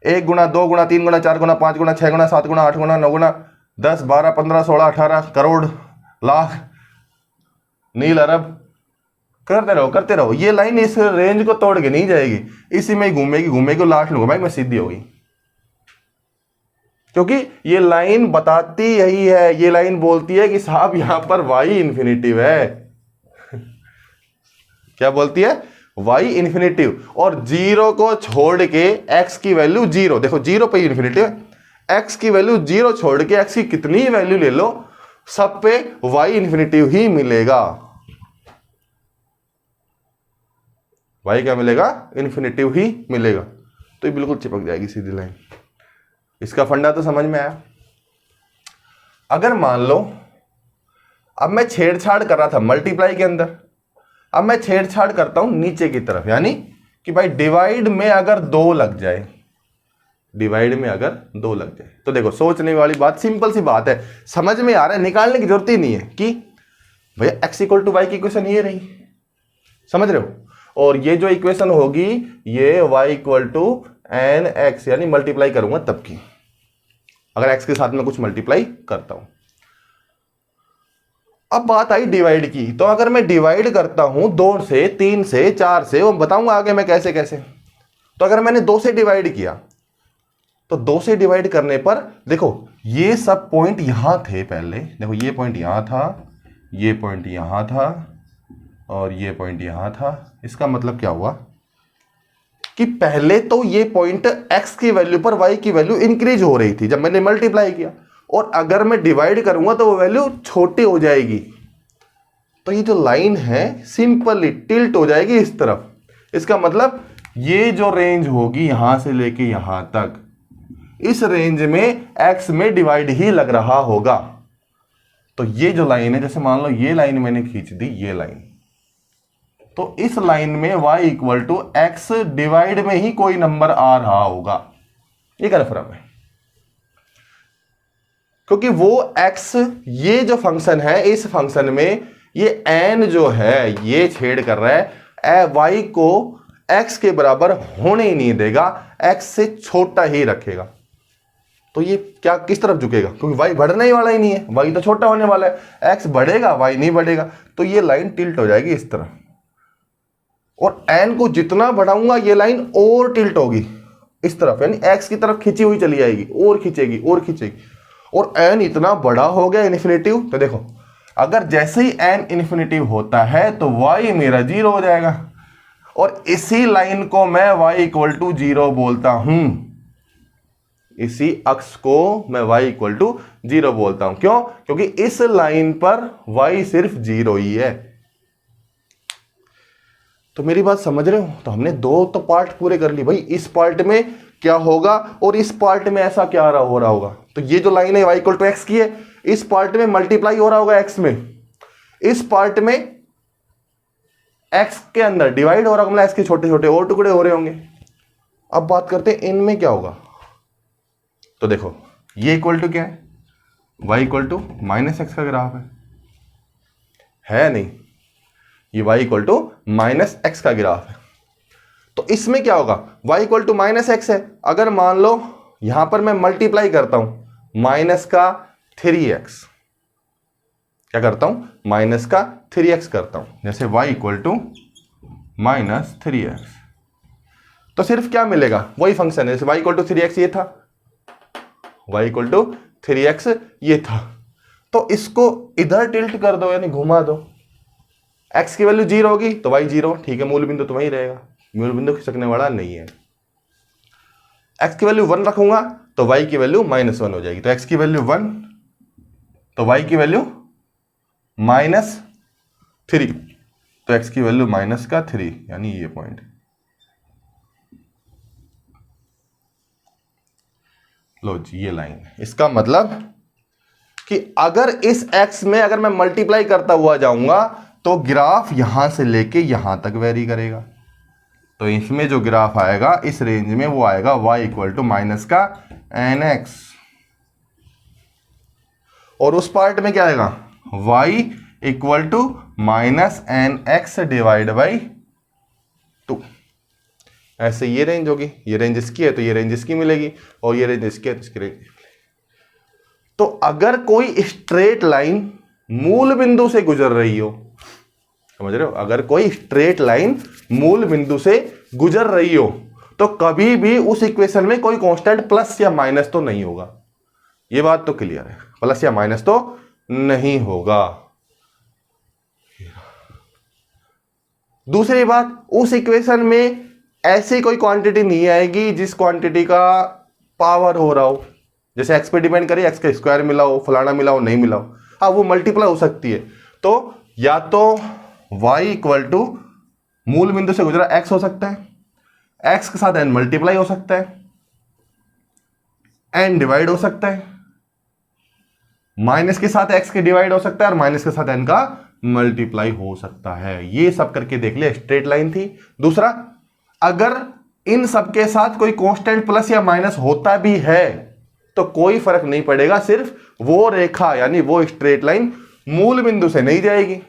1 गुना 2 गुना 3 गुना 4 गुना 5 गुना 6 गुना 7 गुना 8 गुना 9 गुना 10 12 15 16 18 करोड़ लाख नील अरब करते रहो, ये लाइन इस रेंज को तोड़ के नहीं जाएगी, इसी में घूमेगी, लास्ट में भाई मैं सीधी होगी, क्योंकि ये लाइन बताती यही है, ये लाइन बोलती है कि साहब यहां पर y इंफिनिटिव है। क्या बोलती है? y इंफिनिटिव, और 0 को छोड़ के x की वैल्यू 0, देखो 0 पे इंफिनिटिव है, x की वैल्यू 0 छोड़ के x की कितनी वैल्यू ले लो सब पे y इंफिनिटिव ही मिलेगा। y क्या मिलेगा? इंफिनिटिव ही मिलेगा, तो ये बिल्कुल चिपक जाएगी सीधी लाइन। इसका फंडा तो समझ में आया। अगर मान लो अब मैं छेड़छाड़ कर रहा था मल्टीप्लाई के अंदर, अब मैं छेड़छाड़ करता हूं नीचे की तरफ, यानी कि भाई डिवाइड में अगर 2 लग जाए, तो देखो सोचने वाली बात, सिंपल सी बात है, समझ में आ रहा है, निकालने की जरूरत ही नहीं है कि भैया x इक्वल टू वाई की इक्वेशन ये रही, समझ रहे हो, और ये जो इक्वेशन होगी ये y equal to n x, यानी मल्टीप्लाई करूंगा तब की, अगर x के साथ में कुछ मल्टीप्लाई करता हूं। अब बात आई डिवाइड की, तो अगर मैं डिवाइड करता हूं 2 से 3 से 4 से, वो बताऊंगा आगे मैं कैसे कैसे। तो अगर मैंने 2 से डिवाइड किया, तो 2 से डिवाइड करने पर देखो ये सब पॉइंट यहां थे पहले, देखो ये पॉइंट यहां था, ये पॉइंट यहां था, और ये पॉइंट यहां था। इसका मतलब क्या हुआ कि पहले तो ये पॉइंट x की वैल्यू पर y की वैल्यू इंक्रीज हो रही थी जब मैंने मल्टीप्लाई किया, और अगर मैं डिवाइड करूंगा तो वो वैल्यू छोटी हो जाएगी, तो ये जो लाइन है सिंपली टिल्ट हो जाएगी इस तरफ। इसका मतलब ये जो रेंज होगी यहां से लेके यहां तक, इस रेंज में x में डिवाइड ही लग रहा होगा। तो ये जो लाइन है, जैसे मान लो ये लाइन मैंने खींच दी, ये लाइन, तो इस लाइन में y equal to x divide में ही कोई नंबर आ रहा होगा, ये कन्फर्म है, क्योंकि वो x, ये जो फंक्शन है, इस फंक्शन में ये n जो है ये छेड़ कर रहा है, y को x के बराबर होने ही नहीं देगा, x से छोटा ही रखेगा। तो ये क्या किस तरफ झुकेगा, क्योंकि y बढ़ने ही वाला ही नहीं है, y तो छोटा होने वाला है, x बढ़ेगा y नहीं बढ़ेगा, तो ये लाइन टिल्ट हो जाएगी इस तरफ। और n को जितना बढ़ाऊंगा ये लाइन और टिल्ट होगी इस तरफ, यानी x की तरफ खींची हुई चली जाएगी, और खींचेगी और खींचेगी, और n इतना बड़ा हो गया इन्फिनिटिव। तो देखो अगर जैसे ही n इन्फिनिटिव होता है तो y मेरा 0 हो जाएगा, और इसी लाइन को मैं y इक्वल टू 0 बोलता हूं, इसी अक्ष को मैं y इक्वल टू 0 बोलता हूं। क्यों? क्योंकि इस लाइन पर y सिर्फ 0 ही है। तो मेरी बात समझ रहे हो? तो हमने 2 तो पार्ट पूरे कर ली भाई, इस पार्ट में क्या होगा और इस पार्ट में ऐसा क्या हो रहा होगा। तो ये जो लाइन है y इक्वल टू एक्स की है, इस पार्ट में मल्टीप्लाई हो रहा होगा x में, इस पार्ट में x के अंदर डिवाइड हो रहा होगा, मतलब x के छोटे छोटे और टुकड़े हो रहे होंगे। अब बात करते हैं इनमें क्या होगा। तो देखो ये इक्वल टू क्या है, y equal to minus x का ग्राफ है नहीं, ये y equal to minus x का ग्राफ है। तो इसमें क्या होगा, y equal to minus x है, अगर मान लो यहां पर मैं मल्टीप्लाई करता हूं माइनस का 3x, क्या करता हूं, माइनस का 3x करता हूं, जैसे y equal to minus 3x, तो सिर्फ क्या मिलेगा, वही फंक्शन है, जैसे y इक्वल टू 3x ये था, y इक्वल टू 3x ये था, तो इसको इधर टिल्ट कर दो, यानी घुमा दो। x की वैल्यू 0 होगी तो y 0, ठीक है, मूल बिंदु तो वही रहेगा, मूल बिंदु खिसकने वाला नहीं है। x की वैल्यू 1 रखूंगा तो y की वैल्यू -1 हो जाएगी, तो x की वैल्यू 1 तो y की वैल्यू -3, तो x की वैल्यू -3, यानी ये पॉइंट। लो जी, ये लाइन। इसका मतलब कि अगर इस x में अगर मैं मल्टीप्लाई करता हुआ जाऊंगा तो ग्राफ यहां से लेके यहां तक वेरी करेगा। तो इसमें जो ग्राफ आएगा इस रेंज में वो आएगा y इक्वल टू -nx, और उस पार्ट में क्या आएगा y equal to -nx divide by 2। ऐसे ये रेंज होगी, ये रेंज इसकी है तो ये रेंज इसकी मिलेगी, और ये रेंज इसकी है तो इसकी रेंज। तो अगर कोई स्ट्रेट लाइन मूल बिंदु से गुजर रही हो, समझ रहे हो, अगर कोई स्ट्रेट लाइन मूल बिंदु से गुजर रही हो तो कभी भी उस इक्वेशन में कोई कांस्टेंट प्लस या माइनस तो नहीं होगा। ये बात तो क्लियर है, प्लस या माइनस तो नहीं होगा। दूसरी बात, उस इक्वेशन में ऐसी कोई क्वांटिटी नहीं आएगी जिस क्वांटिटी का पावर हो रहा हो, जैसे एक्स पे डिपेंड करिए, एक्स का स्क्वायर मिला हो, फलाना मिला हो, नहीं मिला हो। हाँ, वो मल्टीप्लाई हो सकती है। तो या तो y इक्वल टू मूल बिंदु से गुजरा x हो सकता है, x के साथ n मल्टीप्लाई हो सकता है, n डिवाइड हो सकता है, माइनस के साथ x के डिवाइड हो सकता है, और माइनस के साथ n का मल्टीप्लाई हो सकता है। ये सब करके देख लिया, स्ट्रेट लाइन थी। दूसरा, अगर इन सब के साथ कोई कांस्टेंट प्लस या माइनस होता भी है तो कोई फर्क नहीं पड़ेगा, सिर्फ वो रेखा यानी वो स्ट्रेट लाइन मूल बिंदु से नहीं जाएगी।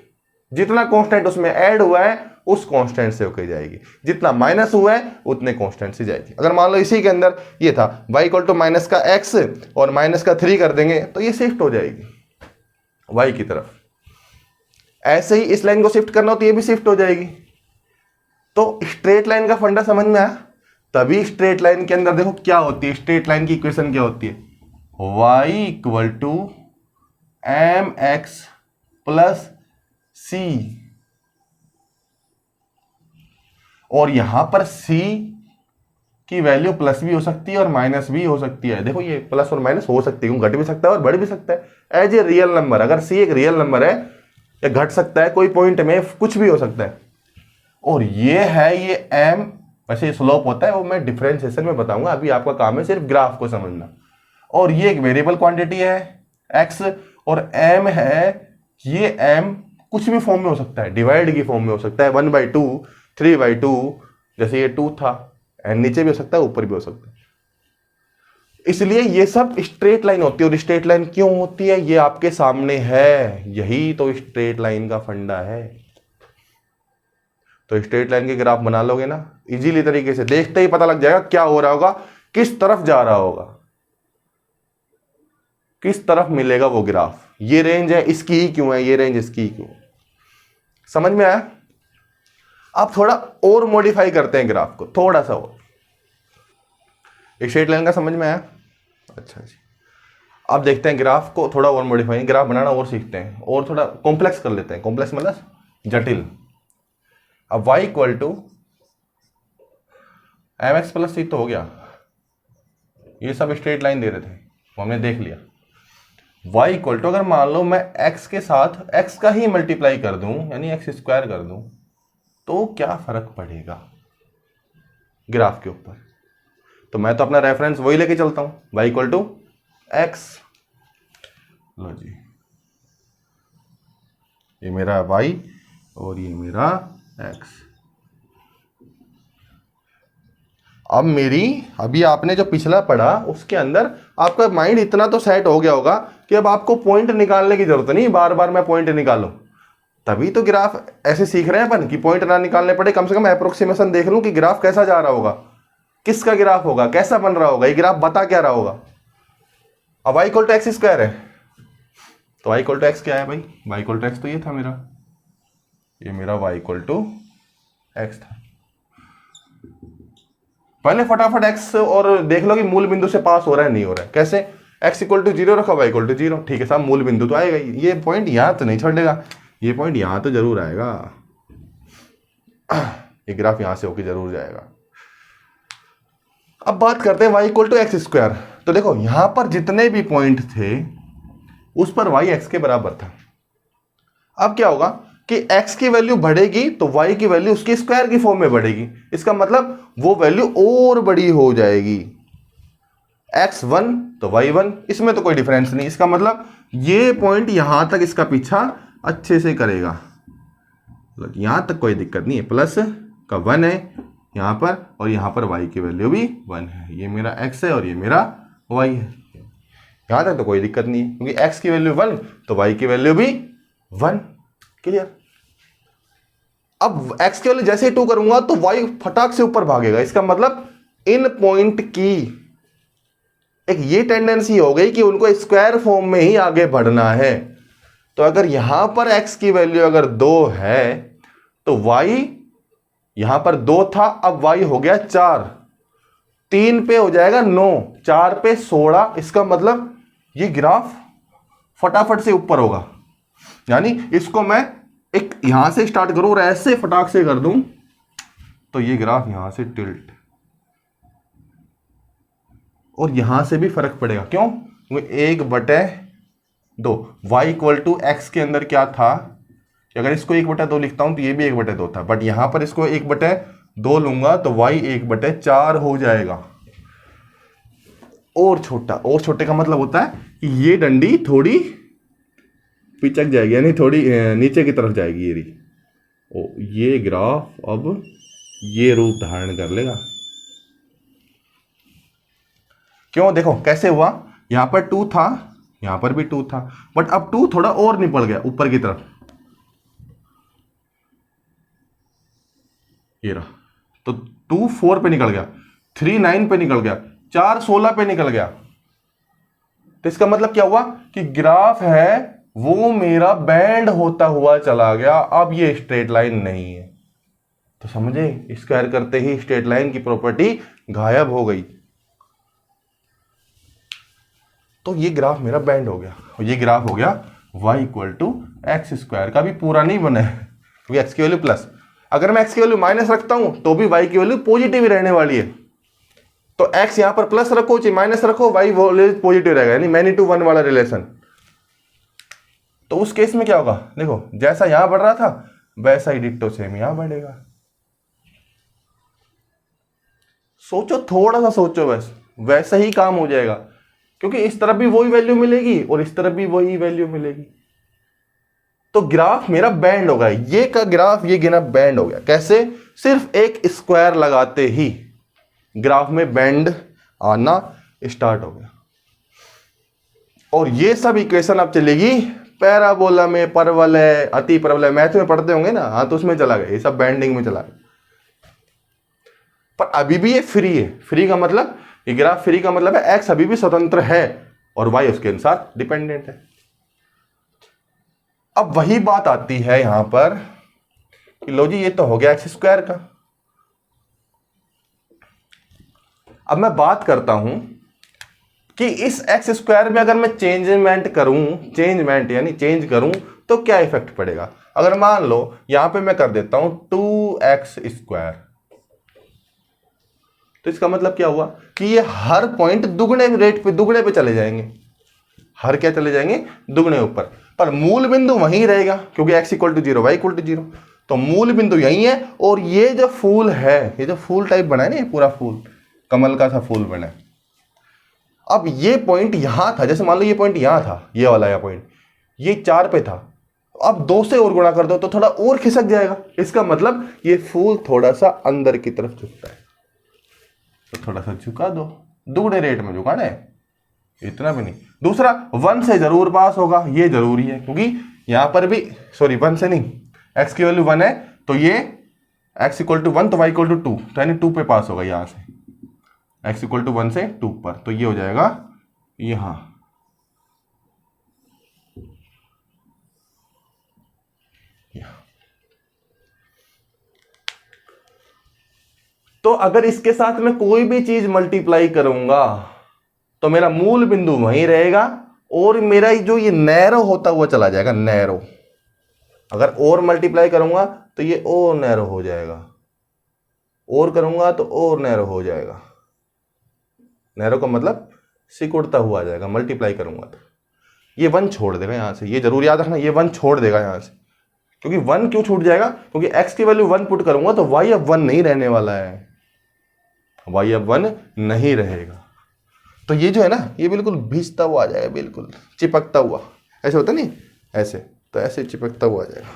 जितना कांस्टेंट उसमें ऐड हुआ है उस कांस्टेंट से होकर जाएगी, जितना माइनस हुआ है उतने कांस्टेंट से जाएगी। अगर मान लो इसी के अंदर ये था y इक्वल टू -x और -3 कर देंगे तो ये शिफ्ट हो जाएगी y की तरफ। ऐसे ही इस लाइन को शिफ्ट करना हो तो ये भी शिफ्ट हो जाएगी। तो स्ट्रेट लाइन का फंडा समझ में आया। तभी स्ट्रेट लाइन के अंदर देखो क्या होती है, स्ट्रेट लाइन की इक्वेशन क्या होती है, y equal to mx plus c, और यहां पर c की वैल्यू प्लस भी हो सकती है और माइनस भी हो सकती है। देखो ये प्लस और माइनस हो सकती है, घट भी सकता है और बढ़ भी सकता है एज ए रियल नंबर। अगर c एक रियल नंबर है, या घट सकता है कोई पॉइंट में, कुछ भी हो सकता है। और ये है ये m, वैसे स्लोप होता है वो मैं डिफरेंशिएशन में बताऊंगा, अभी आपका काम है सिर्फ ग्राफ को समझना। और ये एक वेरिएबल क्वांटिटी है x, और m है, ये m कुछ भी फॉर्म में हो सकता है, डिवाइड की फॉर्म में हो सकता है, 1/2, 3/2, जैसे ये 2 था, एंड नीचे भी हो सकता है ऊपर भी हो सकता है। इसलिए ये सब स्ट्रेट लाइन होती है। और स्ट्रेट लाइन क्यों होती है ये आपके सामने है, यही तो स्ट्रेट लाइन का फंडा है। तो स्ट्रेट लाइन के ग्राफ बना लोगे ना इजीली तरीके से, देखते ही पता लग जाएगा क्या हो रहा होगा, किस तरफ जा रहा होगा, किस तरफ मिलेगा वो ग्राफ। ये रेंज है इसकी ही क्यों है, ये रेंज इसकी ही क्यों। समझ में आया। अब थोड़ा और मॉडिफाई करते हैं ग्राफ को, थोड़ा सा और। स्ट्रेट लाइन का समझ में आया। अच्छा जी, अब देखते हैं ग्राफ को थोड़ा और मॉडिफाई, ग्राफ बनाना और सीखते हैं, और थोड़ा कॉम्प्लेक्स कर लेते हैं। कॉम्प्लेक्स मतलब जटिल। अब y equal to mx plus c तो हो गया, ये सब स्ट्रेट लाइन दे रहे थे वो हमने देख लिया। y इक्वल टू, अगर मान लो मैं x के साथ x का ही मल्टीप्लाई कर दूं, यानी x स्क्वायर कर दूं, तो क्या फर्क पड़ेगा ग्राफ के ऊपर। तो मैं तो अपना रेफरेंस वही लेके चलता हूं, y इक्वल टू x। लो जी, ये मेरा y और ये मेरा x। अब अभी आपने जो पिछला पढ़ा उसके अंदर आपका माइंड इतना तो सेट हो गया होगा कि अब आपको पॉइंट निकालने की जरूरत नहीं, बार बार मैं पॉइंट निकालूं। तभी तो ग्राफ ऐसे सीख रहे हैं अपन कि पॉइंट ना निकालने पड़े, कम से कम अप्रोक्सीमेशन देख लूं कि ग्राफ कैसा जा रहा होगा, किसका ग्राफ होगा, कैसा बन रहा होगा, ये ग्राफ बता क्या रहा होगा। अब y equal to x square है, तो y इक्वल टू एक्स क्या है भाई, y इक्वल टू एक्स तो ये था मेरा, ये मेरा y इक्वल टू एक्स था। पहले फटाफट x और देख लो कि मूल बिंदु से पास हो रहा है नहीं हो रहा है। कैसे, एक्स इक्वल टू 0 रखा, वाई इक्वल टू 0, ठीक है साहब, मूल बिंदु तो आएगा ही। ये पॉइंट यहां तो नहीं छोड़ेगा, ये पॉइंट यहां तो जरूर आएगा, ये ग्राफ यहां से होकर जरूर जाएगा। अब बात करते हैं y equal to x square. तो देखो यहां पर जितने भी पॉइंट थे उस पर y x के बराबर था। अब क्या होगा कि x की वैल्यू बढ़ेगी तो y की वैल्यू उसकी स्क्वायर की फॉर्म में बढ़ेगी, इसका मतलब वो वैल्यू और बड़ी हो जाएगी, x1 तो y1, इसमें तो कोई डिफरेंस नहीं। इसका मतलब ये पॉइंट यहां तक इसका पीछा अच्छे से करेगा, यहां तक कोई दिक्कत नहीं है, प्लस का 1 है यहां पर, और यहां पर y की वैल्यू भी 1 है, ये मेरा x है और ये मेरा y है, यहां तक तो कोई दिक्कत नहीं है, क्योंकि x की वैल्यू 1 तो y की वैल्यू भी 1। क्लियर। अब x की वैल्यू जैसे ही 2 करूंगा तो y फटाक से ऊपर भागेगा, इसका मतलब इन पॉइंट की एक ये टेंडेंसी हो गई कि उनको स्क्वायर फॉर्म में ही आगे बढ़ना है। तो अगर यहां पर x की वैल्यू अगर 2 है तो y यहां पर 2 था, अब y हो गया 4, 3 पे हो जाएगा 9, 4 पे 16, इसका मतलब ये ग्राफ फटाफट से ऊपर होगा। यानी इसको मैं एक यहां से स्टार्ट करूं और ऐसे फटाक से कर दूं तो ये ग्राफ यहां से टिल्ट, और यहां से भी फर्क पड़ेगा। क्यों? क्योंकि 1/2 y इक्वल टू एक्स के अंदर क्या था, अगर इसको 1/2 लिखता हूं तो ये भी 1/2 था, बट यहां पर इसको 1/2 लूंगा तो y 1/4 हो जाएगा, और छोटा। और छोटे का मतलब होता है कि ये डंडी थोड़ी पिचक जाएगी, यानी थोड़ी नीचे की तरफ जाएगी ये रही, ओ ये ग्राफ अब ये रूप धारण कर लेगा। क्यों? देखो कैसे हुआ, यहां पर 2 था, यहां पर भी 2 था, बट अब 2 थोड़ा और निकल गया ऊपर की तरफ, ये रहा, तो 2 4 पे निकल गया, 3 9 पे निकल गया, 4 16 पे निकल गया। तो इसका मतलब क्या हुआ कि ग्राफ है वो मेरा बैंड होता हुआ चला गया, अब ये स्ट्रेट लाइन नहीं है। तो समझे, स्क्वायर करते ही स्ट्रेट लाइन की प्रॉपर्टी गायब हो गई। तो ये ग्राफ मेरा बैंड हो गया, और ये ग्राफ हो गया y equal to x square का भी पूरा नहीं बना है, क्योंकि x की वैल्यू प्लस, अगर मैं x की वैल्यू माइनस रखता हूं तो भी y की वैल्यू पॉजिटिव ही रहने वाली है। तो x यहां पर प्लस रखो चाहे माइनस रखो, y वैल्यू पॉजिटिव रहेगा, यानी मैनी टू 1 वाला रिलेशन। तो उस केस में क्या होगा, देखो जैसा यहां बढ़ रहा था वैसा ही डिट्टो सेम यहां बढ़ेगा। सोचो, थोड़ा सा सोचो, बस वैसा ही काम हो जाएगा, क्योंकि इस तरफ भी वही वैल्यू मिलेगी और इस तरफ भी वही वैल्यू मिलेगी। तो ग्राफ मेरा बैंड होगा, ये का ग्राफ ये गिना बैंड हो गया। कैसे? सिर्फ एक स्क्वायर लगाते ही ग्राफ में बैंड आना स्टार्ट हो गया। और ये सब इक्वेशन अब चलेगी पैराबोला में, परवलय, अति परवलय, मैथ में पढ़ते होंगे ना, हाँ, तो उसमें चला गया, ये सब बैंडिंग में चला गया। पर अभी भी ये फ्री है। फ्री का मतलब, ये ग्राफ फ्री का मतलब है एक्स अभी भी स्वतंत्र है और वाई उसके अनुसार डिपेंडेंट है। अब वही बात आती है यहां पर कि लो जी ये तो हो गया एक्स स्क्वायर का। अब मैं बात करता हूं कि इस एक्स स्क्वायर में अगर मैं चेंजमेंट यानी चेंज करूं तो क्या इफेक्ट पड़ेगा। अगर मान लो यहां पे मैं कर देता हूं 2x स्क्वायर, तो इसका मतलब क्या हुआ कि ये हर पॉइंट दुगने रेट पे, दुगने पे चले जाएंगे। हर क्या चले जाएंगे? दुगने ऊपर, पर मूल बिंदु वहीं रहेगा, क्योंकि x equal to 0 y equal to 0, तो मूल बिंदु यही है। और ये जो फूल है, ये जो फूल टाइप बना है ना, ये पूरा फूल कमल का सा फूल बना है। अब ये पॉइंट यहां था, जैसे मान लो ये पॉइंट यहां था, ये वाला पॉइंट ये 4 पे था, अब 2 से और गुणा कर दो तो थोड़ा और खिसक जाएगा। इसका मतलब ये फूल थोड़ा सा अंदर की तरफ झुकता है, तो थोड़ा सा झुका दो, दुगने रेट में झुकाना है, इतना भी नहीं। दूसरा, 1 से जरूर पास होगा, ये जरूरी है, क्योंकि यहां पर भी 1 से नहीं, x की वैल्यू 1 है तो ये x इक्वल टू 1 तो y इक्वल टू 2, तो यानी 2 पे पास होगा यहां से, x इक्वल टू 1 से 2 पर, तो ये हो जाएगा यहां। तो अगर इसके साथ मैं कोई भी चीज मल्टीप्लाई करूंगा तो मेरा मूल बिंदु वहीं रहेगा और मेरा जो ये नैरो होता हुआ चला जाएगा, नैरो। अगर और मल्टीप्लाई करूंगा तो ये और नैरो हो जाएगा, और करूंगा तो और नैरो हो जाएगा। नैरो का मतलब सिकुड़ता हुआ आ जाएगा, मल्टीप्लाई करूंगा तो ये 1 छोड़ देगा यहां से, ये जरूर याद रखना, ये 1 छोड़ देगा यहां से। क्योंकि 1 क्यों छूट जाएगा? क्योंकि x की वैल्यू 1 पुट करूंगा तो y अब 1 नहीं रहने वाला है, y अब 1 नहीं रहेगा। तो ये जो है ना, ये बिल्कुल भीजता हुआ आ जाएगा, बिल्कुल चिपकता हुआ, ऐसे होता नहीं, ऐसे, तो ऐसे चिपकता हुआ आ जाएगा।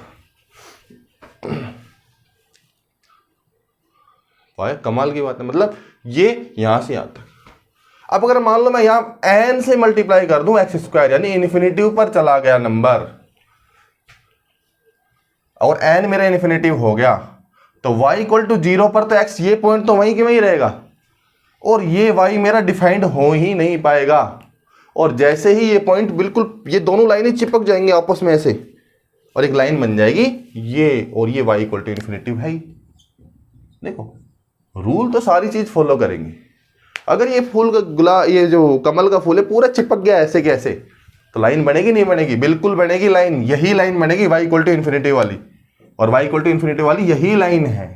भाई कमाल की बात है, मतलब ये यहां से यहां तक। अब अगर मान लो मैं यहां n से मल्टीप्लाई कर दूं एक्स स्क्वायर, यानी इन्फिनिटिव पर चला गया नंबर, और n मेरा इन्फिनिटिव हो गया, तो y इक्वल टू 0 पर तो x, ये पॉइंट तो वहीं के वहीं रहेगा, और ये y मेरा डिफाइंड हो ही नहीं पाएगा। और जैसे ही ये पॉइंट बिल्कुल, ये दोनों लाइनें चिपक जाएंगी आपस में ऐसे, और एक लाइन बन जाएगी ये, और ये y इक्वल टू इन्फिनिटिव है ही। देखो रूल तो सारी चीज फॉलो करेंगे। अगर ये फूल का ये जो कमल का फूल है पूरा चिपक गया ऐसे कैसे, तो लाइन बनेगी नहीं बनेगी? बिल्कुल बनेगी लाइन, यही लाइन बनेगी y इक्वल टू इन्फिनिटी वाली, और y इक्वल टू इन्फिनिटी वाली यही लाइन है।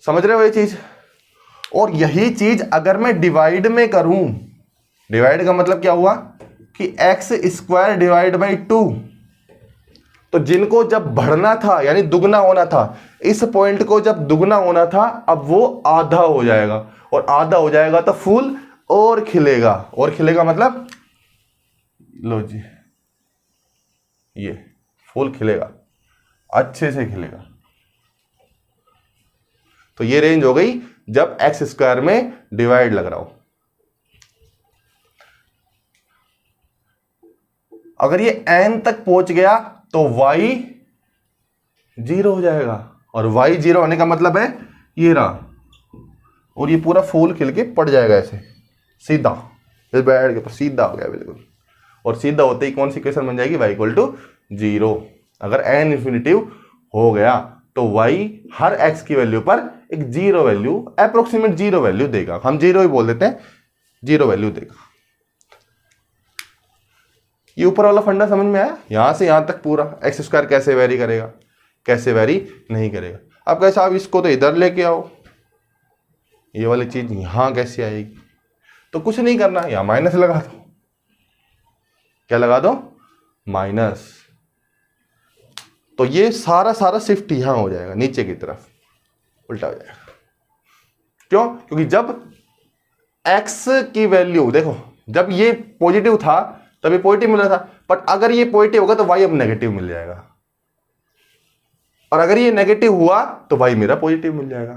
समझ रहे हो ये चीज? और यही चीज अगर मैं डिवाइड में करूं, डिवाइड का मतलब क्या हुआ कि एक्स स्क्वायर डिवाइड बाई 2, तो जिनको जब बढ़ना था यानी दुगना होना था, इस पॉइंट को जब दुगना होना था, अब वो आधा हो जाएगा, और आधा हो जाएगा तो फूल और खिलेगा। और खिलेगा मतलब, लो जी, ये फूल खिलेगा, अच्छे से खिलेगा। तो ये रेंज हो गई जब एक्स स्क्वायर में डिवाइड लग रहा हो। अगर ये n तक पहुंच गया तो y 0 हो जाएगा, और y 0 होने का मतलब है ये रहा, और ये पूरा फूल खिल के पड़ जाएगा ऐसे सीधा, इस बैठ के सीधा हो गया बिल्कुल। और सीधा होते ही कौन सी इक्वेशन बन जाएगी? y equal to 0। अगर n इन्फिनिटिव हो गया तो y हर x की वैल्यू पर एक 0 वैल्यू, अप्रोक्सीमेट 0 वैल्यू देगा, हम 0 ही बोल देते हैं, 0 वैल्यू देगा। ये ऊपर वाला फंडा समझ में आया? यहां से यहां तक पूरा एक्स स्क्वायर कैसे वेरी करेगा, कैसे वेरी नहीं करेगा। अब कैसे आप इसको तो इधर लेके आओ, ये वाली चीज यहां कैसे आएगी? तो कुछ नहीं करना, यहां माइनस लगा दो। क्या लगा दो? माइनस। तो ये सारा सारा शिफ्ट यहां हो जाएगा, नीचे की तरफ उल्टा हो जाएगा। क्यों? क्योंकि जब x की वैल्यू, देखो जब ये पॉजिटिव था तब ये पॉजिटिव मिल रहा था, बट अगर ये पॉजिटिव होगा तो y अब नेगेटिव मिल जाएगा, और अगर ये नेगेटिव हुआ तो y मेरा पॉजिटिव मिल जाएगा।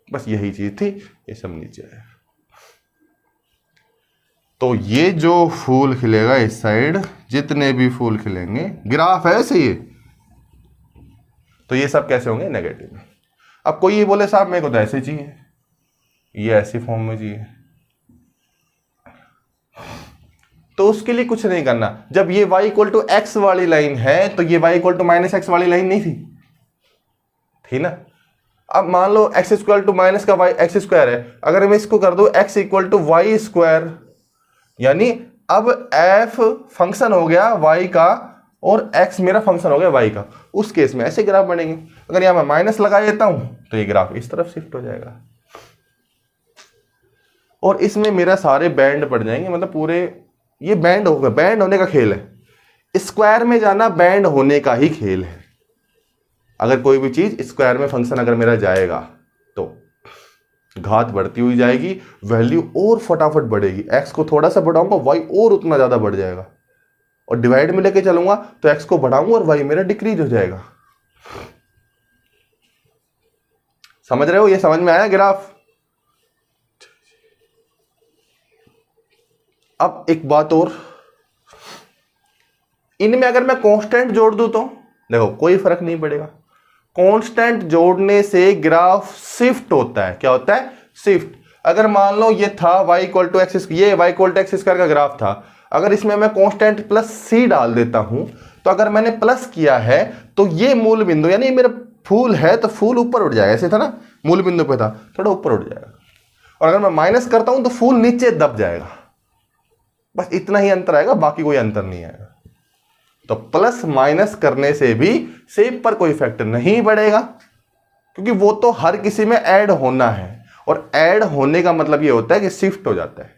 बस यही चीज थी, ये सब नीचे आया। तो ये जो फूल खिलेगा इस साइड, जितने भी फूल खिलेंगे, ग्राफ है ऐसे ये, तो ये सब कैसे होंगे? नेगेटिव। अब कोई ये बोले साहब मेरे को तो ऐसे चाहिए, ये ऐसी फॉर्म में चाहिए, तो उसके लिए कुछ नहीं करना। जब ये y इक्वल टू एक्स वाली लाइन है तो ये y equal to minus x वाली लाइन नहीं थी ना? अब मान लो एक्स स्क्वायर टू माइनस का y एक्स स्क्वायर है, अगर मैं इसको कर दूं x equal to y square, यानी अब f फंक्शन हो गया y का और x मेरा फंक्शन हो गया y का, उस केस में ऐसे ग्राफ बनेंगे। अगर यहां मैं माइनस लगा देता हूं तो ये ग्राफ इस तरफ शिफ्ट हो जाएगा, और इसमें मेरा सारे बैंड पड़ जाएंगे, मतलब पूरे ये बैंड होगा। बैंड होने का खेल है, स्क्वायर में जाना बैंड होने का ही खेल है। अगर कोई भी चीज स्क्वायर में फंक्शन अगर मेरा जाएगा तो घात बढ़ती हुई जाएगी, वैल्यू और फटाफट बढ़ेगी। x को थोड़ा सा बढ़ाऊंगा y और उतना ज्यादा बढ़ जाएगा, और डिवाइड में लेके चलूंगा तो x को बढ़ाऊंगा और y मेरा डिक्रीज हो जाएगा। समझ रहे हो? ये समझ में आया ग्राफ? अब एक बात और, इनमें अगर मैं कांस्टेंट जोड़ दूं तो देखो कोई फर्क नहीं पड़ेगा। कांस्टेंट जोड़ने से ग्राफ शिफ्ट होता है। क्या होता है? शिफ्ट। अगर मान लो ये था y इक्वल टू एक्स, ये y equal to x square का ग्राफ था, अगर इसमें मैं कांस्टेंट प्लस c डाल देता हूं, तो अगर मैंने प्लस किया है तो ये मूल बिंदु, यानी मेरा फूल है तो फूल ऊपर उठ जाएगा। ऐसे था ना, मूल बिंदु पे था, थोड़ा ऊपर उठ जाएगा। और अगर मैं माइनस करता हूं तो फूल नीचे दब जाएगा। बस इतना ही अंतर आएगा, बाकी कोई अंतर नहीं आएगा। तो प्लस माइनस करने से भी शेप पर कोई इफेक्ट नहीं पड़ेगा, क्योंकि वो तो हर किसी में ऐड होना है, और ऐड होने का मतलब ये होता है कि शिफ्ट हो जाता है।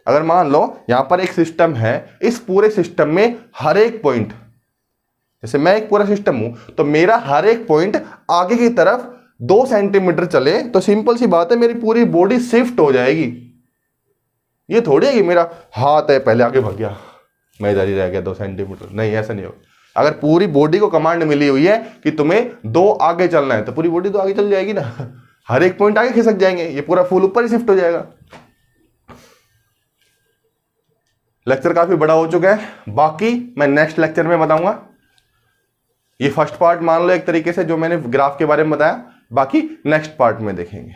अगर मान लो यहां पर एक सिस्टम है, इस पूरे सिस्टम में हर एक पॉइंट, जैसे मैं एक पूरा सिस्टम हूं, तो मेरा हर एक पॉइंट आगे की तरफ 2 सेंटीमीटर चले तो सिंपल सी बात है मेरी पूरी बॉडी शिफ्ट हो जाएगी। ये थोड़ी है कि मेरा हाथ है पहले आगे भाग गया, मैं इधर ही रह गया 2 सेंटीमीटर, नहीं ऐसा नहीं होगा। अगर पूरी बॉडी को कमांड मिली हुई है कि तुम्हें 2 आगे चलना है, तो पूरी बॉडी तो आगे चल जाएगी ना, हर एक पॉइंट आगे खिसक जाएंगे, ये पूरा फूल ऊपर ही शिफ्ट हो जाएगा। लेक्चर काफी बड़ा हो चुका है, बाकी मैं नेक्स्ट लेक्चर में बताऊंगा। ये फर्स्ट पार्ट मान लो एक तरीके से जो मैंने ग्राफ के बारे में बताया, बाकी नेक्स्ट पार्ट में देखेंगे।